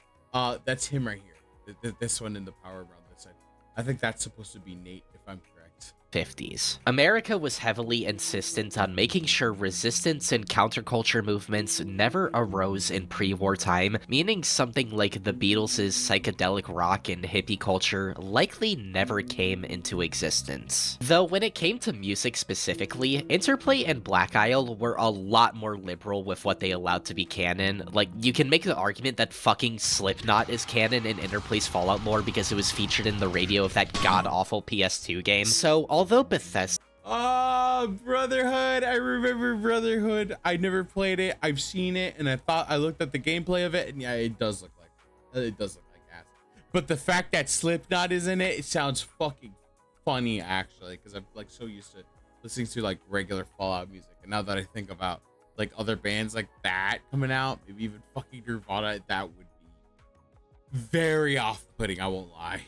that's him right here. This one in the power around this side. I think that's supposed to be Nate, if I'm correct. 50s. America was heavily insistent on making sure resistance and counterculture movements never arose in pre-war time, meaning something like the Beatles' psychedelic rock and hippie culture likely never came into existence. Though when it came to music specifically, Interplay and Black Isle were a lot more liberal with what they allowed to be canon. Like, you can make the argument that fucking Slipknot is canon in Interplay's Fallout lore because it was featured in the radio of that god-awful PS2 game. So, although Bethesda— Brotherhood. I remember Brotherhood. I never played it. I've seen it, and I looked at the gameplay of it, and yeah, it does look like ass. But the fact that Slipknot is in it, it sounds fucking funny actually, because I'm like so used to listening to like regular Fallout music, and now that I think about like other bands like that coming out, maybe even fucking Nirvana, that would be very off-putting. I won't lie.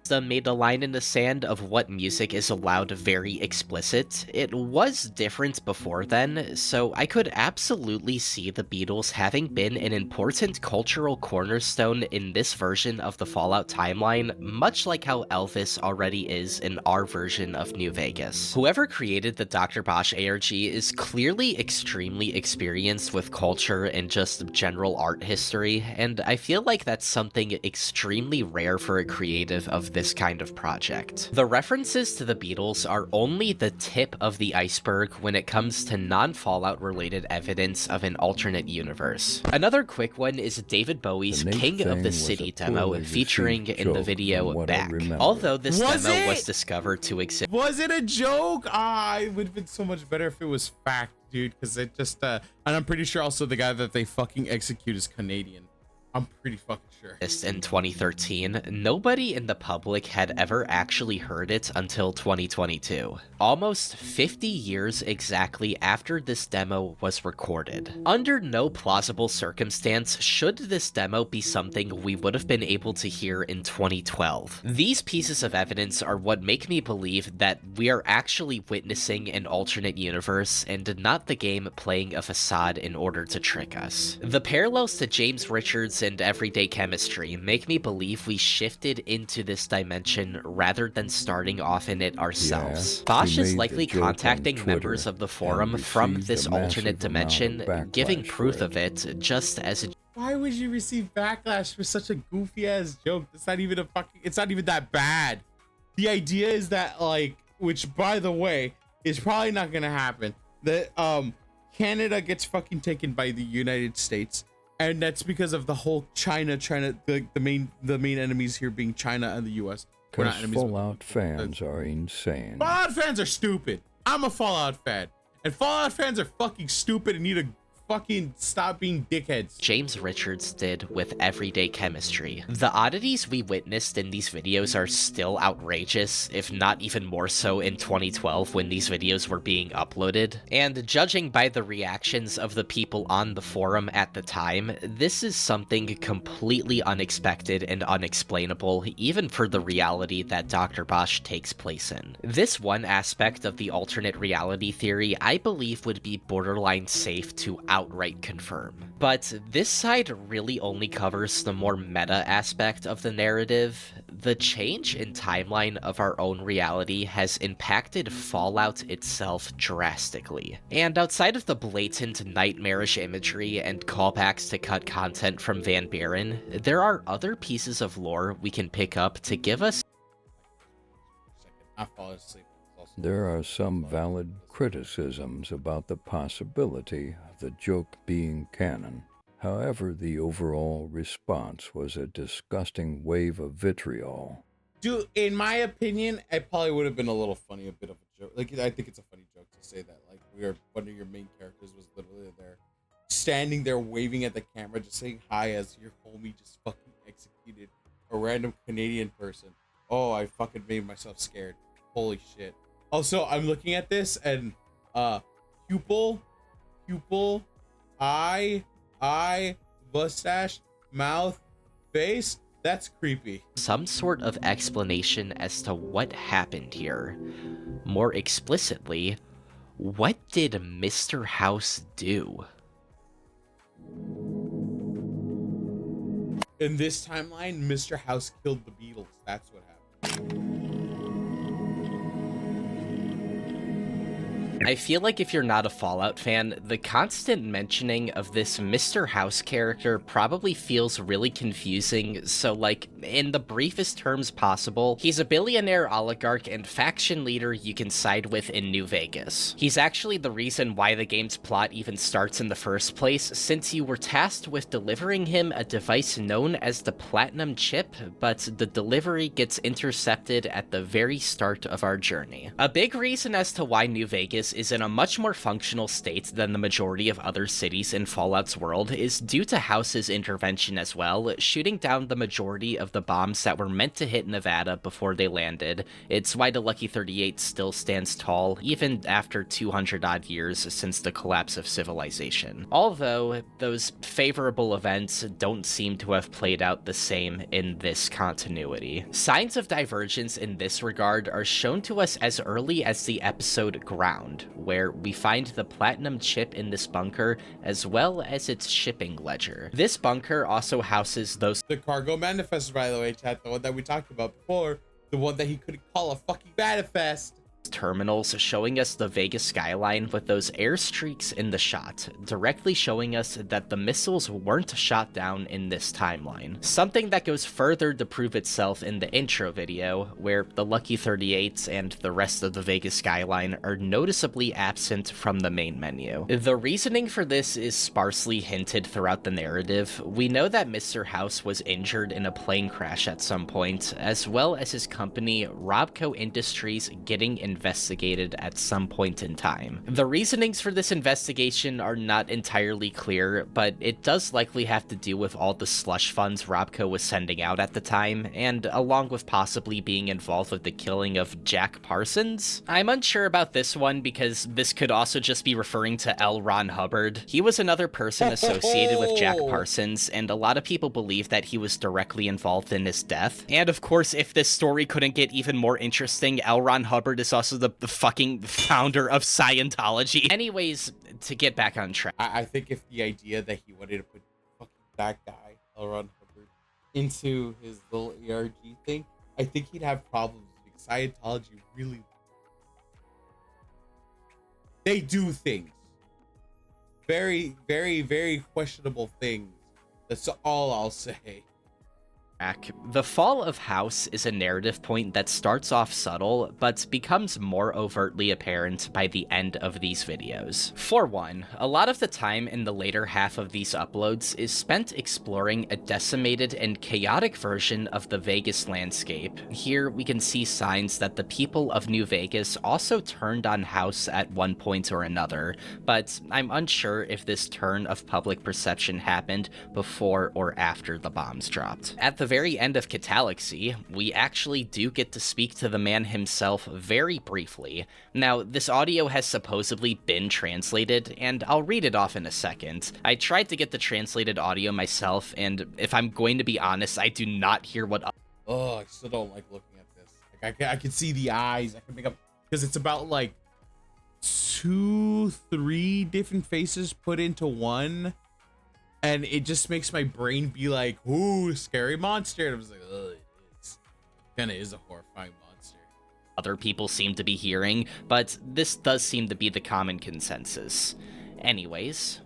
made a line in the sand of what music is allowed very explicit. It was different before then, so I could absolutely see the Beatles having been an important cultural cornerstone in this version of the Fallout timeline, much like how Elvis already is in our version of New Vegas. Whoever created the Dr. Bosch ARG is clearly extremely experienced with culture and just general art history, and I feel like that's something extremely rare for a creative of this kind of project. The references to the Beatles are only the tip of the iceberg when it comes to non-Fallout related evidence of an alternate universe. Another quick one is David Bowie's King of the City demo featuring in the video Back. Although this demo was discovered to exist. Was it a joke? It would have been so much better if it was fact, dude, because it just, and I'm pretty sure also the guy that they fucking execute is Canadian. I'm pretty fucking sure. In 2013, nobody in the public had ever actually heard it until 2022. Almost 50 years exactly after this demo was recorded. Under no plausible circumstance should this demo be something we would have been able to hear in 2012. These pieces of evidence are what make me believe that we are actually witnessing an alternate universe and not the game playing a facade in order to trick us. The parallels to James Richards and Everyday Chemistry make me believe we shifted into this dimension rather than starting off in it ourselves. Bosch is likely contacting members of the forum from this alternate dimension, giving proof of it just as a... Why would you receive backlash for such a goofy ass joke? It's not even it's not even that bad. The idea is that, like, which by the way is probably not gonna happen, that Canada gets fucking taken by the United States. And that's because of the whole China, the main enemies here being China and the US. Because Fallout fans are insane. Fallout fans are stupid. I'm a Fallout fan. And Fallout fans are fucking stupid and need to fucking stop being dickheads. James Richards did with Everyday Chemistry. The oddities we witnessed in these videos are still outrageous, if not even more so in 2012 when these videos were being uploaded. And judging by the reactions of the people on the forum at the time, this is something completely unexpected and unexplainable, even for the reality that Dr. Bosch takes place in. This one aspect of the alternate reality theory I believe would be borderline safe to outright confirm. But this side really only covers the more meta aspect of the narrative. The change in timeline of our own reality has impacted Fallout itself drastically. And outside of the blatant nightmarish imagery and callbacks to cut content from Van Buren, there are other pieces of lore we can pick up to give us... I fall asleep. There are some valid criticisms about the possibility of the joke being canon. However, the overall response was a disgusting wave of vitriol. Dude, in my opinion, it probably would have been a little funny, a bit of a joke. Like, I think it's a funny joke to say that, like, one of your main characters was literally there, standing there waving at the camera, just saying hi as your homie just fucking executed a random Canadian person. Oh, I fucking made myself scared. Holy shit. Also, I'm looking at this and pupil, eye, mustache, mouth, face. That's creepy. Some sort of explanation as to what happened here. More explicitly, what did Mr. House do? In this timeline, Mr. House killed the Beatles. That's what happened. I feel like if you're not a Fallout fan, the constant mentioning of this Mr. House character probably feels really confusing, so like, in the briefest terms possible, he's a billionaire oligarch and faction leader you can side with in New Vegas. He's actually the reason why the game's plot even starts in the first place, since you were tasked with delivering him a device known as the Platinum Chip, but the delivery gets intercepted at the very start of our journey. A big reason as to why New Vegas Vegas is in a much more functional state than the majority of other cities in Fallout's world is due to House's intervention as well, shooting down the majority of the bombs that were meant to hit Nevada before they landed. It's why the Lucky 38 still stands tall, even after 200 odd years since the collapse of civilization. Although, those favorable events don't seem to have played out the same in this continuity. Signs of divergence in this regard are shown to us as early as the episode Ground, where we find the platinum chip in this bunker as well as its shipping ledger. This bunker also houses those The cargo manifest, by the way, chat, the one that we talked about before, the one that he couldn't call a fucking manifest. terminals showing us the Vegas skyline with those airstreaks in the shot, directly showing us that the missiles weren't shot down in this timeline. Something that goes further to prove itself in the intro video, where the Lucky 38 and the rest of the Vegas skyline are noticeably absent from the main menu. The reasoning for this is sparsely hinted throughout the narrative. We know that Mr. House was injured in a plane crash at some point, as well as his company, Robco Industries, getting investigated at some point in time. The reasonings for this investigation are not entirely clear, but it does likely have to do with all the slush funds Robco was sending out at the time, and along with possibly being involved with the killing of Jack Parsons. I'm unsure about this one because this could also just be referring to L. Ron Hubbard. He was another person associated with Jack Parsons, and a lot of people believe that he was directly involved in his death. And of course, if this story couldn't get even more interesting, L. Ron Hubbard is also the fucking founder of Scientology. Anyways, to get back on track. I think if the idea that he wanted to put fucking that guy, L. Ron Hubbard, into his little ARG thing, I think he'd have problems because Scientology really... They do things. Very, very, very questionable things. That's all I'll say. The fall of House is a narrative point that starts off subtle, but becomes more overtly apparent by the end of these videos. For one, a lot of the time in the later half of these uploads is spent exploring a decimated and chaotic version of the Vegas landscape. Here we can see signs that the people of New Vegas also turned on House at one point or another, but I'm unsure if this turn of public perception happened before or after the bombs dropped. At the very end of Catalaxy, we actually do get to speak to the man himself very briefly. Now, this audio has supposedly been translated, and I'll read it off in a second. I tried to get the translated audio myself, and if I'm going to be honest, I do not hear what... Oh, I still don't like looking at this. Like, I can see the eyes. I can make up... Because it's about, like, 2-3 different faces put into one. And it just makes my brain be like, ooh, scary monster. And I was like, ugh, it kind of is a horrifying monster. Other people seem to be hearing, but this does seem to be the common consensus. Anyways,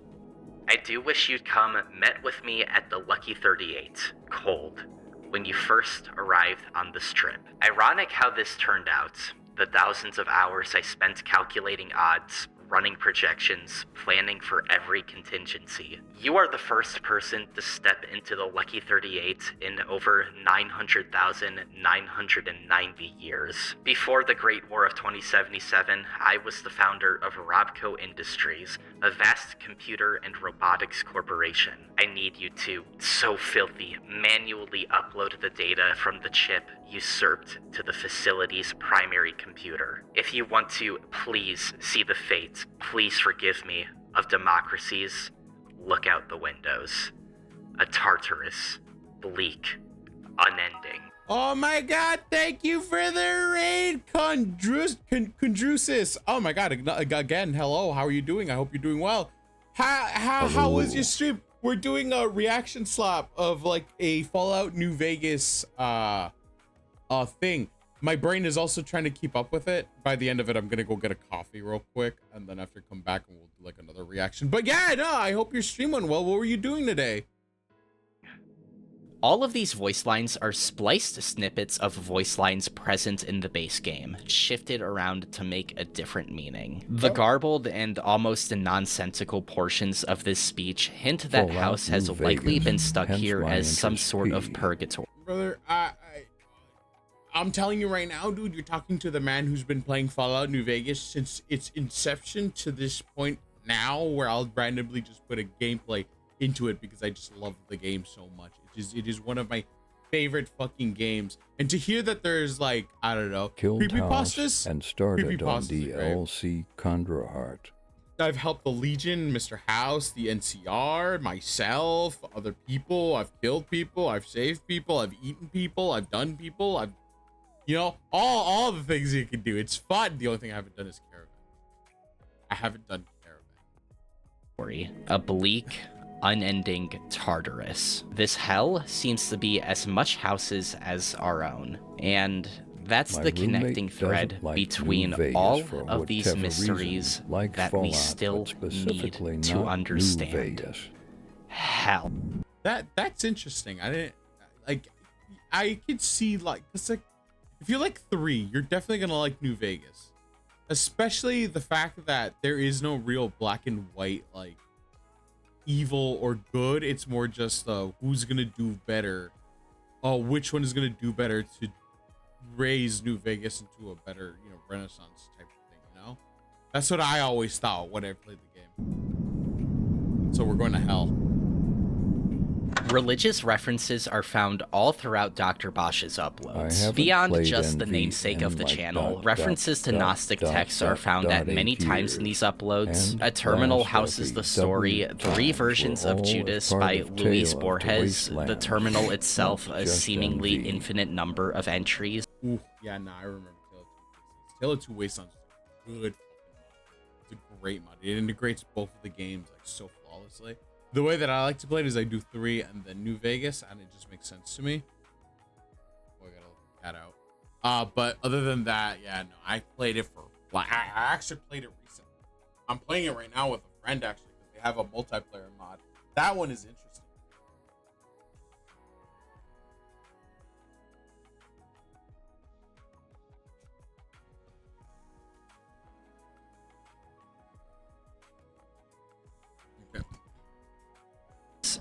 I do wish you'd come met with me at the Lucky 38, cold, when you first arrived on the strip. Ironic how this turned out. The thousands of hours I spent calculating odds, running projections, planning for every contingency. You are the first person to step into the Lucky 38 in over 900,990 years. Before the Great War of 2077, I was the founder of Robco Industries, a vast computer and robotics corporation. I need you to, so filthy, manually upload the data from the chip usurped to the facility's primary computer. If you want to, please see the fate, please forgive me, of democracies, look out the windows. A Tartarus, bleak, unending. Oh my god, thank you for the raid, Condrusis. Oh my god, again, hello, how are you doing? I hope you're doing well. How was your stream? We're doing a reaction slap of like a Fallout New Vegas thing. My brain is also trying to keep up with it. By the end of it, I'm gonna go get a coffee real quick, and then after come back and we'll do like another reaction. But yeah, no, I hope your stream went well. What were you doing today? All of these voice lines are spliced snippets of voice lines present in the base game, shifted around to make a different meaning. The garbled and almost nonsensical portions of this speech hint that House has likely been stuck here as some sort of purgatory. Brother, I'm telling you right now, dude, you're talking to the man who's been playing Fallout New Vegas since its inception to this point now, where I'll randomly just put a gameplay into it because I just love the game so much. It is one of my favorite fucking games. And to hear that there's like, I don't know, Killed House creepypastas and started on creepypastas are great. DLC Condrahart. I've helped the Legion, Mr. House, the NCR, myself, other people. I've killed people, I've saved people, I've eaten people, I've done people, I've, you know, all the things you can do. It's fun. The only thing I haven't done is Caravan. I haven't done Caravan. A bleak, unending Tartarus. This hell seems to be as much houses as our own, and that's My the roommate connecting thread doesn't like between New Vegas all for of these whatever mysteries reason, like that we Fallout, still but specifically need to not New understand. Vegas. Hell. That's interesting. I could see, like, it's like, if you like 3, you're definitely gonna like New Vegas, especially the fact that there is no real black and white, like, evil or good. It's more just who's gonna do better, which one is gonna do better to raise New Vegas into a better, you know, Renaissance type of thing. You know, that's what I always thought when I played the game. So we're going to hell. Religious references are found all throughout Dr. Bosch's uploads. haven't Beyond played just the NV namesake of the in, like, channel, references to Gnostic texts are found at many 8 times in years, these uploads. and A Terminal last houses the every story, W 3 times versions were of all as Judas part by of Luis Tale of the Borges, the Wasteland, Terminal itself not a just seemingly NV. infinite number of entries. Ooh, yeah, nah, I remember Tale of Two Wastelands. Tale of Two Wastelands is a good fucking mod. It's a great mod. It integrates both of the games like so flawlessly. The way that I like to play it is I do 3 and then New Vegas, and it just makes sense to me. Oh, I gotta let the cat out. But other than that, yeah, no, I played it for, like, I actually played it recently. I'm playing it right now with a friend, actually, because they have a multiplayer mod. That one is interesting.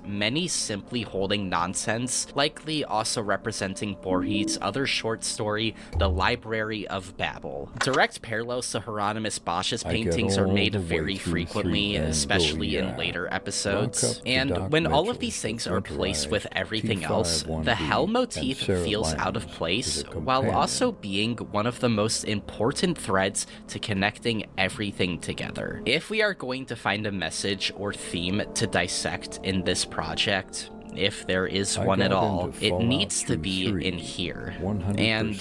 Many simply holding nonsense, likely also representing Borges' other short story, The Library of Babel. Direct parallels to Hieronymus Bosch's paintings are made very frequently, especially in later episodes. And when all of these things are placed with everything else, the hell motif feels out of place, while also being one of the most important threads to connecting everything together. If we are going to find a message or theme to dissect in this project, if there is one at all, it needs to be in here. And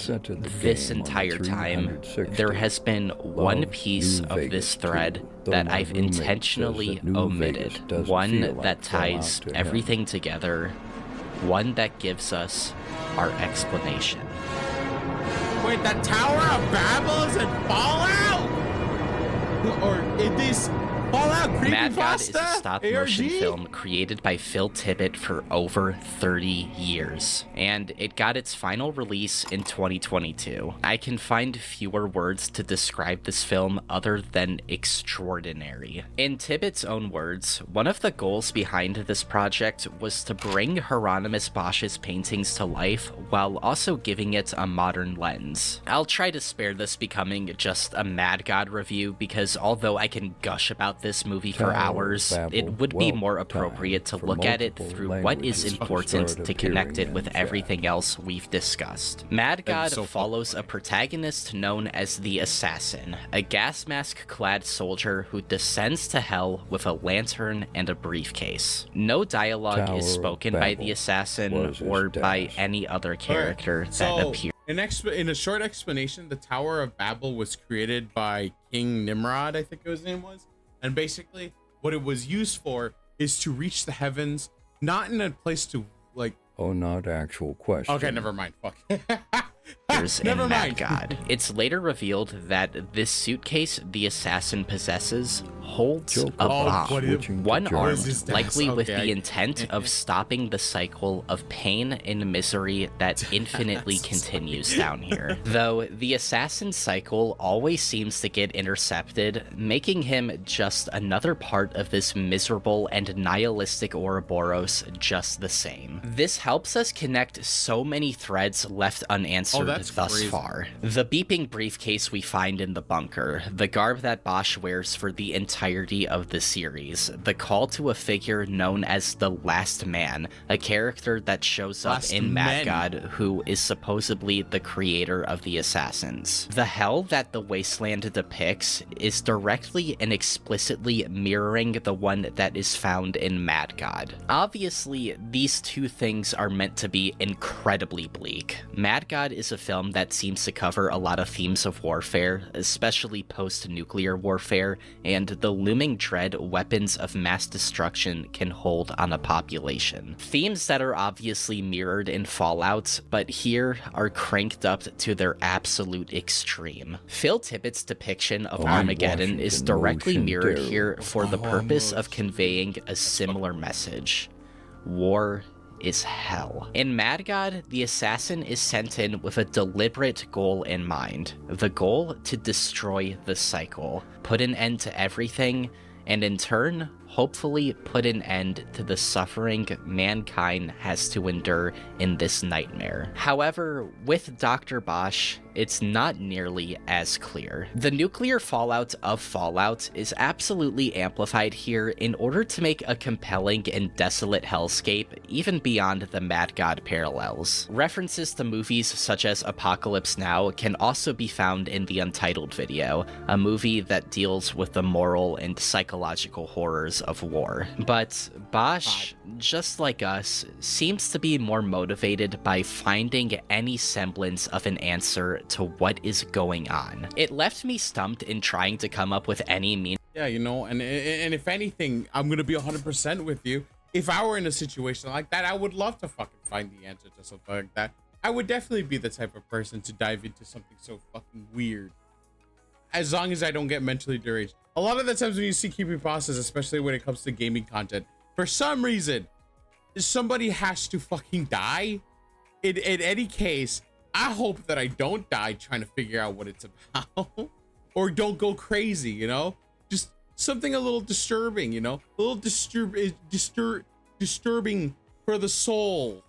this entire time, there has been one piece of this thread that I've intentionally omitted. One that ties everything together. One that gives us our explanation. Wait, the Tower of Babel is in Fallout? Or in this Fallout Mad God is a creepypasta? stop-motion ARG? film created by Phil Tippett for over 30 years, and it got its final release in 2022. I can find fewer words to describe this film other than extraordinary. In Tippett's own words, one of the goals behind this project was to bring Hieronymus Bosch's paintings to life while also giving it a modern lens. I'll try to spare this becoming just a Mad God review because although I can gush about this movie for hours, it would be more appropriate to look at it through what is important to connect it with everything else we've discussed. Mad God follows a protagonist known as the Assassin, a gas mask-clad soldier who descends to hell with a lantern and a briefcase. No dialogue is spoken by the Assassin or by any other character that appears. In a short explanation, the Tower of Babel was created by King Nimrod, I think his name was. And basically, what it was used for is to reach the heavens, not in a place to, like... Oh, not actual question. Okay, never mind. Fuck. Never mind. God. It's later revealed that this suitcase the assassin possesses holds a bomb. One-armed, likely with the intent of stopping the cycle of pain and misery that infinitely continues down here. Though the assassin cycle always seems to get intercepted, making him just another part of this miserable and nihilistic Ouroboros just the same. This helps us connect so many threads left unanswered thus crazy. far. The beeping briefcase we find in the bunker, the garb that Bosch wears for the entirety of the series, the call to a figure known as the Last Man, a character that shows up Last in Mad Men. God, who is supposedly the creator of the assassins. The hell that the Wasteland depicts is directly and explicitly mirroring the one that is found in Mad God. Obviously, these two things are meant to be incredibly bleak. Mad God is a film that seems to cover a lot of themes of warfare, especially post-nuclear warfare, and the looming dread weapons of mass destruction can hold on a population. Themes that are obviously mirrored in Fallout, but here are cranked up to their absolute extreme. Phil Tippett's depiction of Armageddon is directly mirrored here for the purpose of conveying a similar message. War is hell. In Mad God, the assassin is sent in with a deliberate goal in mind. The goal to destroy the cycle, put an end to everything, and in turn, hopefully put an end to the suffering mankind has to endure in this nightmare. However, with Dr. Bosch, it's not nearly as clear. The nuclear fallout of Fallout is absolutely amplified here in order to make a compelling and desolate hellscape even beyond the Mad God parallels. References to movies such as Apocalypse Now can also be found in the Untitled video, a movie that deals with the moral and psychological horrors of war. But Bosch, just like us, seems to be more motivated by finding any semblance of an answer to what is going on. It left me stumped in trying to come up with any meaning. Yeah, you know, and if anything, I'm gonna be 100% with you. If I were in a situation like that, I would love to fucking find the answer to something like that. I would definitely be the type of person to dive into something so fucking weird, as long as I don't get mentally deranged. A lot of the times when you see creepypastas, especially when it comes to gaming content, for some reason, somebody has to fucking die. In any case, I hope that I don't die trying to figure out what it's about, or don't go crazy, you know? Just something a little disturbing, you know? A little disturbing for the soul.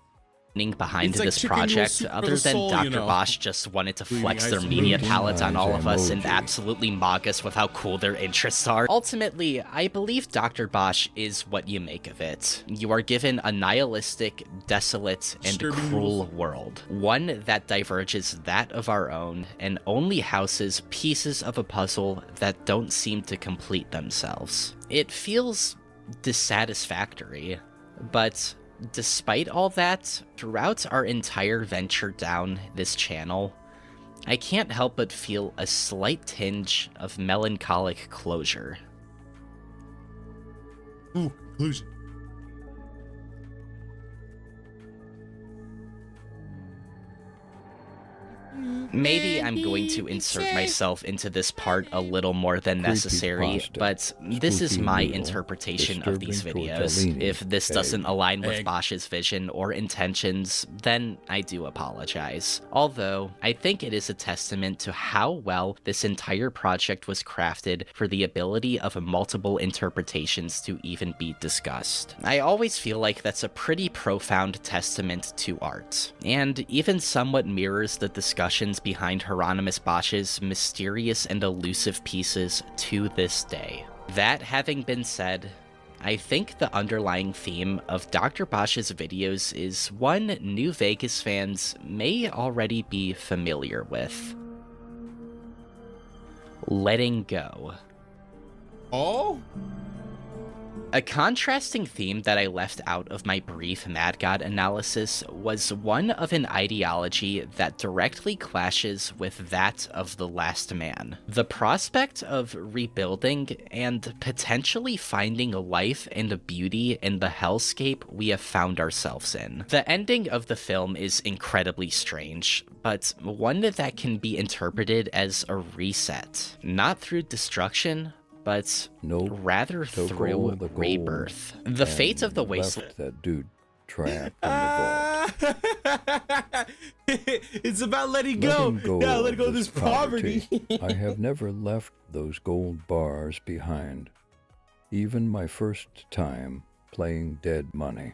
Behind It's like this chicken noodle project, soup for other the than soul, Dr. you know? Bosch just wanted to flex their guys media moving palette on all of us and emoji. absolutely mock us with how cool their interests are. Ultimately, I believe Dr. Bosch is what you make of it. You are given a nihilistic, desolate, and Disturbing cruel world. One that diverges that of our own and only houses pieces of a puzzle that don't seem to complete themselves. It feels dissatisfactory, but despite all that, throughout our entire venture down this channel, I can't help but feel a slight tinge of melancholic closure. Ooh, conclusion. Maybe I'm going to insert myself into this part a little more than necessary, Creepypasta. but this is Spooky my noodle. interpretation of these Disturbing videos. tortellini. If this doesn't Egg. align with Egg. Bosch's vision or intentions, then I do apologize. Although, I think it is a testament to how well this entire project was crafted for the ability of multiple interpretations to even be discussed. I always feel like that's a pretty profound testament to art, and even somewhat mirrors the discussions behind Hieronymus Bosch's mysterious and elusive pieces to this day. That having been said, I think the underlying theme of Dr. Bosch's videos is one New Vegas fans may already be familiar with. Letting go. Oh? A contrasting theme that I left out of my brief Mad God analysis was one of an ideology that directly clashes with that of the Last Man. The prospect of rebuilding and potentially finding life and beauty in the hellscape we have found ourselves in. The ending of the film is incredibly strange, but one that can be interpreted as a reset, not through destruction, but Nope. rather Took all through the gold rebirth. The fate of the and wasteland. left that dude trapped in the vault. It's about letting go. Letting go Yeah, of let go of this poverty. I have never left those gold bars behind. Even my first time playing Dead Money.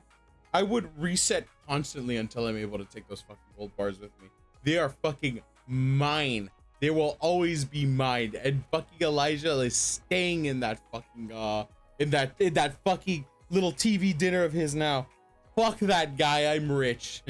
I would reset constantly until I'm able to take those fucking gold bars with me. They are fucking mine. They will always be mine. And fucking Elijah is staying in that fucking in that fucking little TV dinner of his now. Fuck that guy. I'm rich.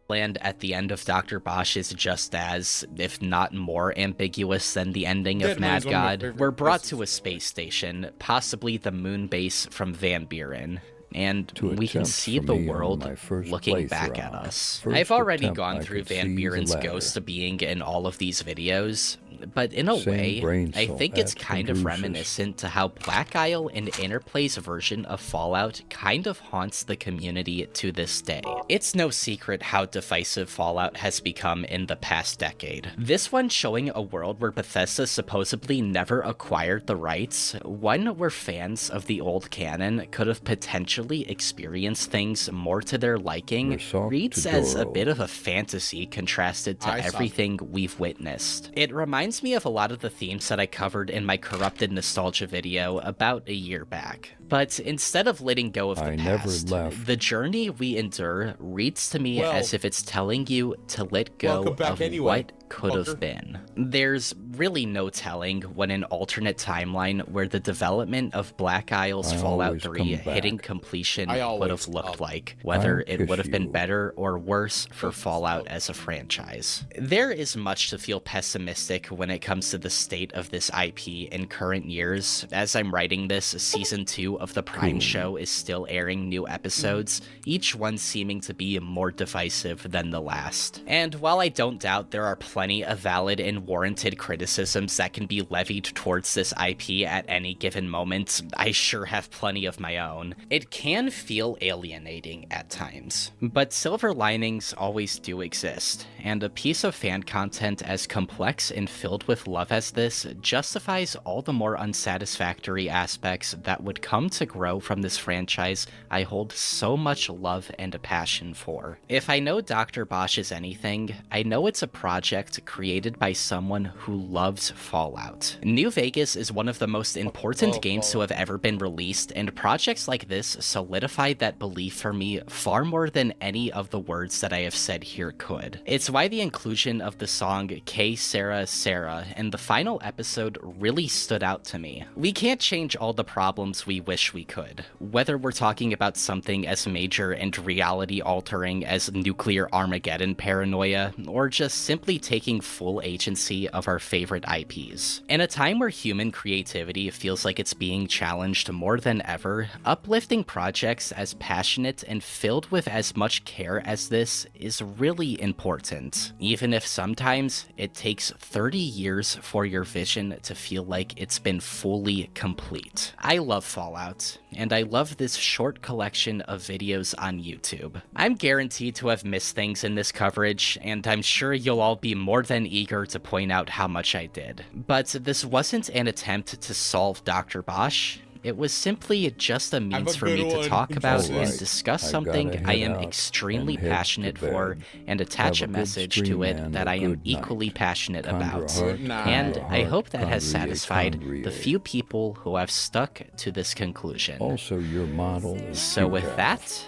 Land at the end of Dr. Bosch is just as, if not more, ambiguous than the ending of Mad God. We're brought to a space station, possibly the moon base from Van Buren, and we can see the world looking back at us. I've already gone through Van Buren's ghost being in all of these videos, but in a way, I think it's kind of reminiscent to how Black Isle and Interplay's version of Fallout kind of haunts the community to this day. It's no secret how divisive Fallout has become in the past decade. This one showing a world where Bethesda supposedly never acquired the rights, one where fans of the old canon could have potentially experienced things more to their liking, reads as a bit of a fantasy contrasted to everything we've witnessed. It reminds me of a lot of the themes that I covered in my Corrupted Nostalgia video about a year back. But instead of letting go of the past, the journey we endure reads to me as if it's telling you to let go of what could have been. There's really no telling what an alternate timeline where the development of Black Isle's Fallout 3 hitting completion would have looked like, whether it would have been better or worse for Fallout as a franchise. There is much to feel pessimistic when it comes to the state of this IP in current years. As I'm writing this, Season 2 of the Prime show is still airing new episodes, each one seeming to be more divisive than the last. And while I don't doubt there are plenty of valid and warranted criticisms that can be levied towards this IP at any given moment, I sure have plenty of my own. It can feel alienating at times, but silver linings always do exist, and a piece of fan content as complex and filled with love as this justifies all the more unsatisfactory aspects that would come to grow from this franchise I hold so much love and a passion for. If I know Dr. Bosch is anything, I know it's a project created by someone who loves Fallout. New Vegas is one of the most important games to have ever been released, and projects like this solidified that belief for me far more than any of the words that I have said here could. It's why the inclusion of the song K Sarah Sarah in the final episode really stood out to me. We can't change all the problems we wish we could, whether we're talking about something as major and reality altering as nuclear Armageddon paranoia, or just simply taking full agency of our favorite IPs. In a time where human creativity feels like it's being challenged more than ever, uplifting projects as passionate and filled with as much care as this is really important, even if sometimes it takes 30 years for your vision to feel like it's been fully complete. I love Fallout, and I love this short collection of videos on YouTube. I'm guaranteed to have missed things in this coverage, and I'm sure you'll all be more than eager to point out how much I did. But this wasn't an attempt to solve Dr. Bosch. It was simply just a means for me to talk about and discuss something I am extremely passionate for and attach a message to it that I am equally passionate about. And I hope that has satisfied the few people who have stuck to this conclusion. Also, your model is so with that,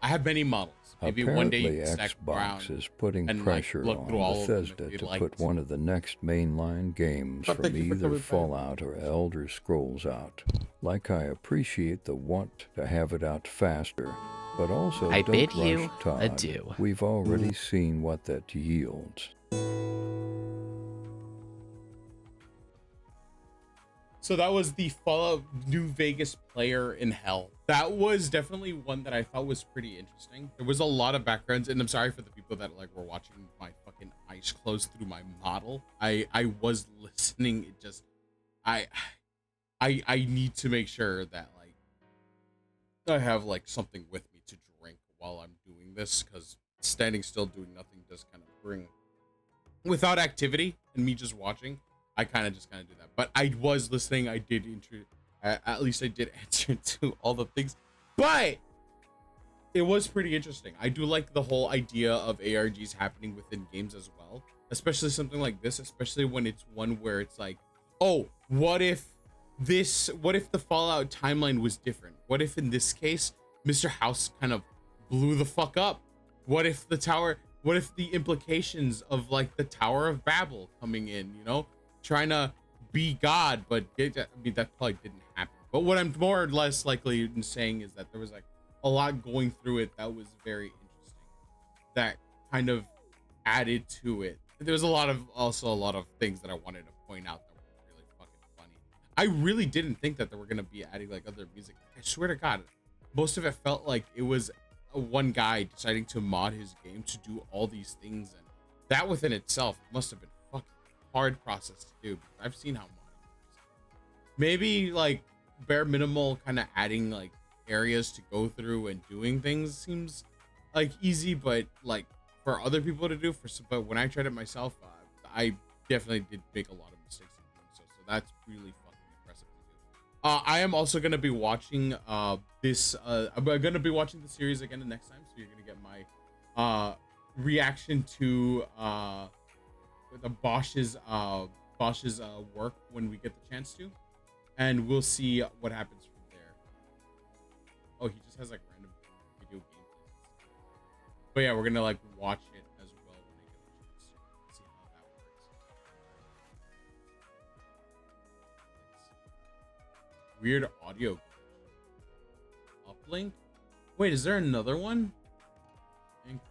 I have many models. Maybe one day you Apparently, can stack Xbox around is putting and, pressure look through all on of them Bethesda if you'd to like put one of the next mainline games But from thank you for either coming by. Fallout or Elder Scrolls out. Like, I appreciate the want to have it out faster, but also I don't bid rush you Todd. adieu. We've already seen what that yields. So that was the Fallout New Vegas player in hell. That was definitely one that I thought was pretty interesting. There was a lot of backgrounds, and I'm sorry for the people that like were watching my fucking eyes closed through my model. I was listening. It just I need to make sure that like I have like something with me to drink while I'm doing this, because standing still doing nothing does kind of bring, without activity and me just watching, I kind of do that. But I was listening. I did at least I did answer to all the things, but it was pretty interesting. I do like the whole idea of ARGs happening within games as well, especially something like this, especially when it's one where it's like, oh, what if the Fallout timeline was different? What if in this case, Mr. House kind of blew the fuck up What if the tower, what if the implications of like the Tower of Babel coming in, you know, trying to be God, but I mean, that probably didn't happen. But what I'm more or less likely in saying is that there was like a lot going through it that was very interesting, that kind of added to it. There was also a lot of things that I wanted to point out that were really fucking funny. I really didn't think that they were gonna be adding like other music. I swear to God, most of it felt like it was one guy deciding to mod his game to do all these things, and that within itself must have been a fucking hard process to do. Because I've seen how modding works. Maybe like bare minimal kind of adding like areas to go through and doing things seems like easy, but like for other people to do, but when I tried it myself, I definitely did make a lot of mistakes in doing so. So that's really fucking impressive to do. I am also gonna be watching this. I'm gonna be watching the series again the next time, so you're gonna get my reaction to the Bosch's work when we get the chance to, and we'll see what happens from there. Oh, he just has like random video gameplays. But yeah, we're gonna like watch it as well when I get a chance to see how that works. It's weird audio. Uplink? Wait, is there another one? Anchor.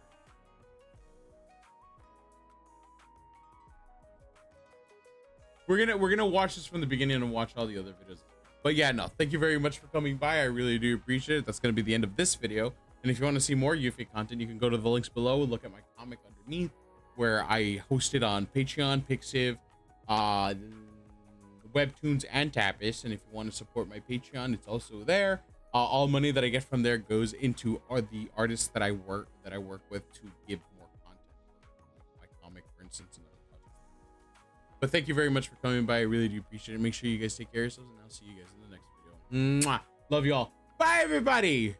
We're gonna watch this from the beginning and watch all the other videos. But yeah, no, thank you very much for coming by. I really do appreciate it. That's gonna be the end of this video. And if you want to see more UFA content, you can go to the links below and look at my comic underneath, where I host it on Patreon, Pixiv, Webtoons, and Tapas. And if you want to support my Patreon, it's also there. All money that I get from there goes into the artists that I work with to give more content, my comic, for instance, and other projects. But thank you very much for coming by. I really do appreciate it. Make sure you guys take care of yourselves, and I'll see you guys in the next video. Mwah! Love you all. Bye, everybody.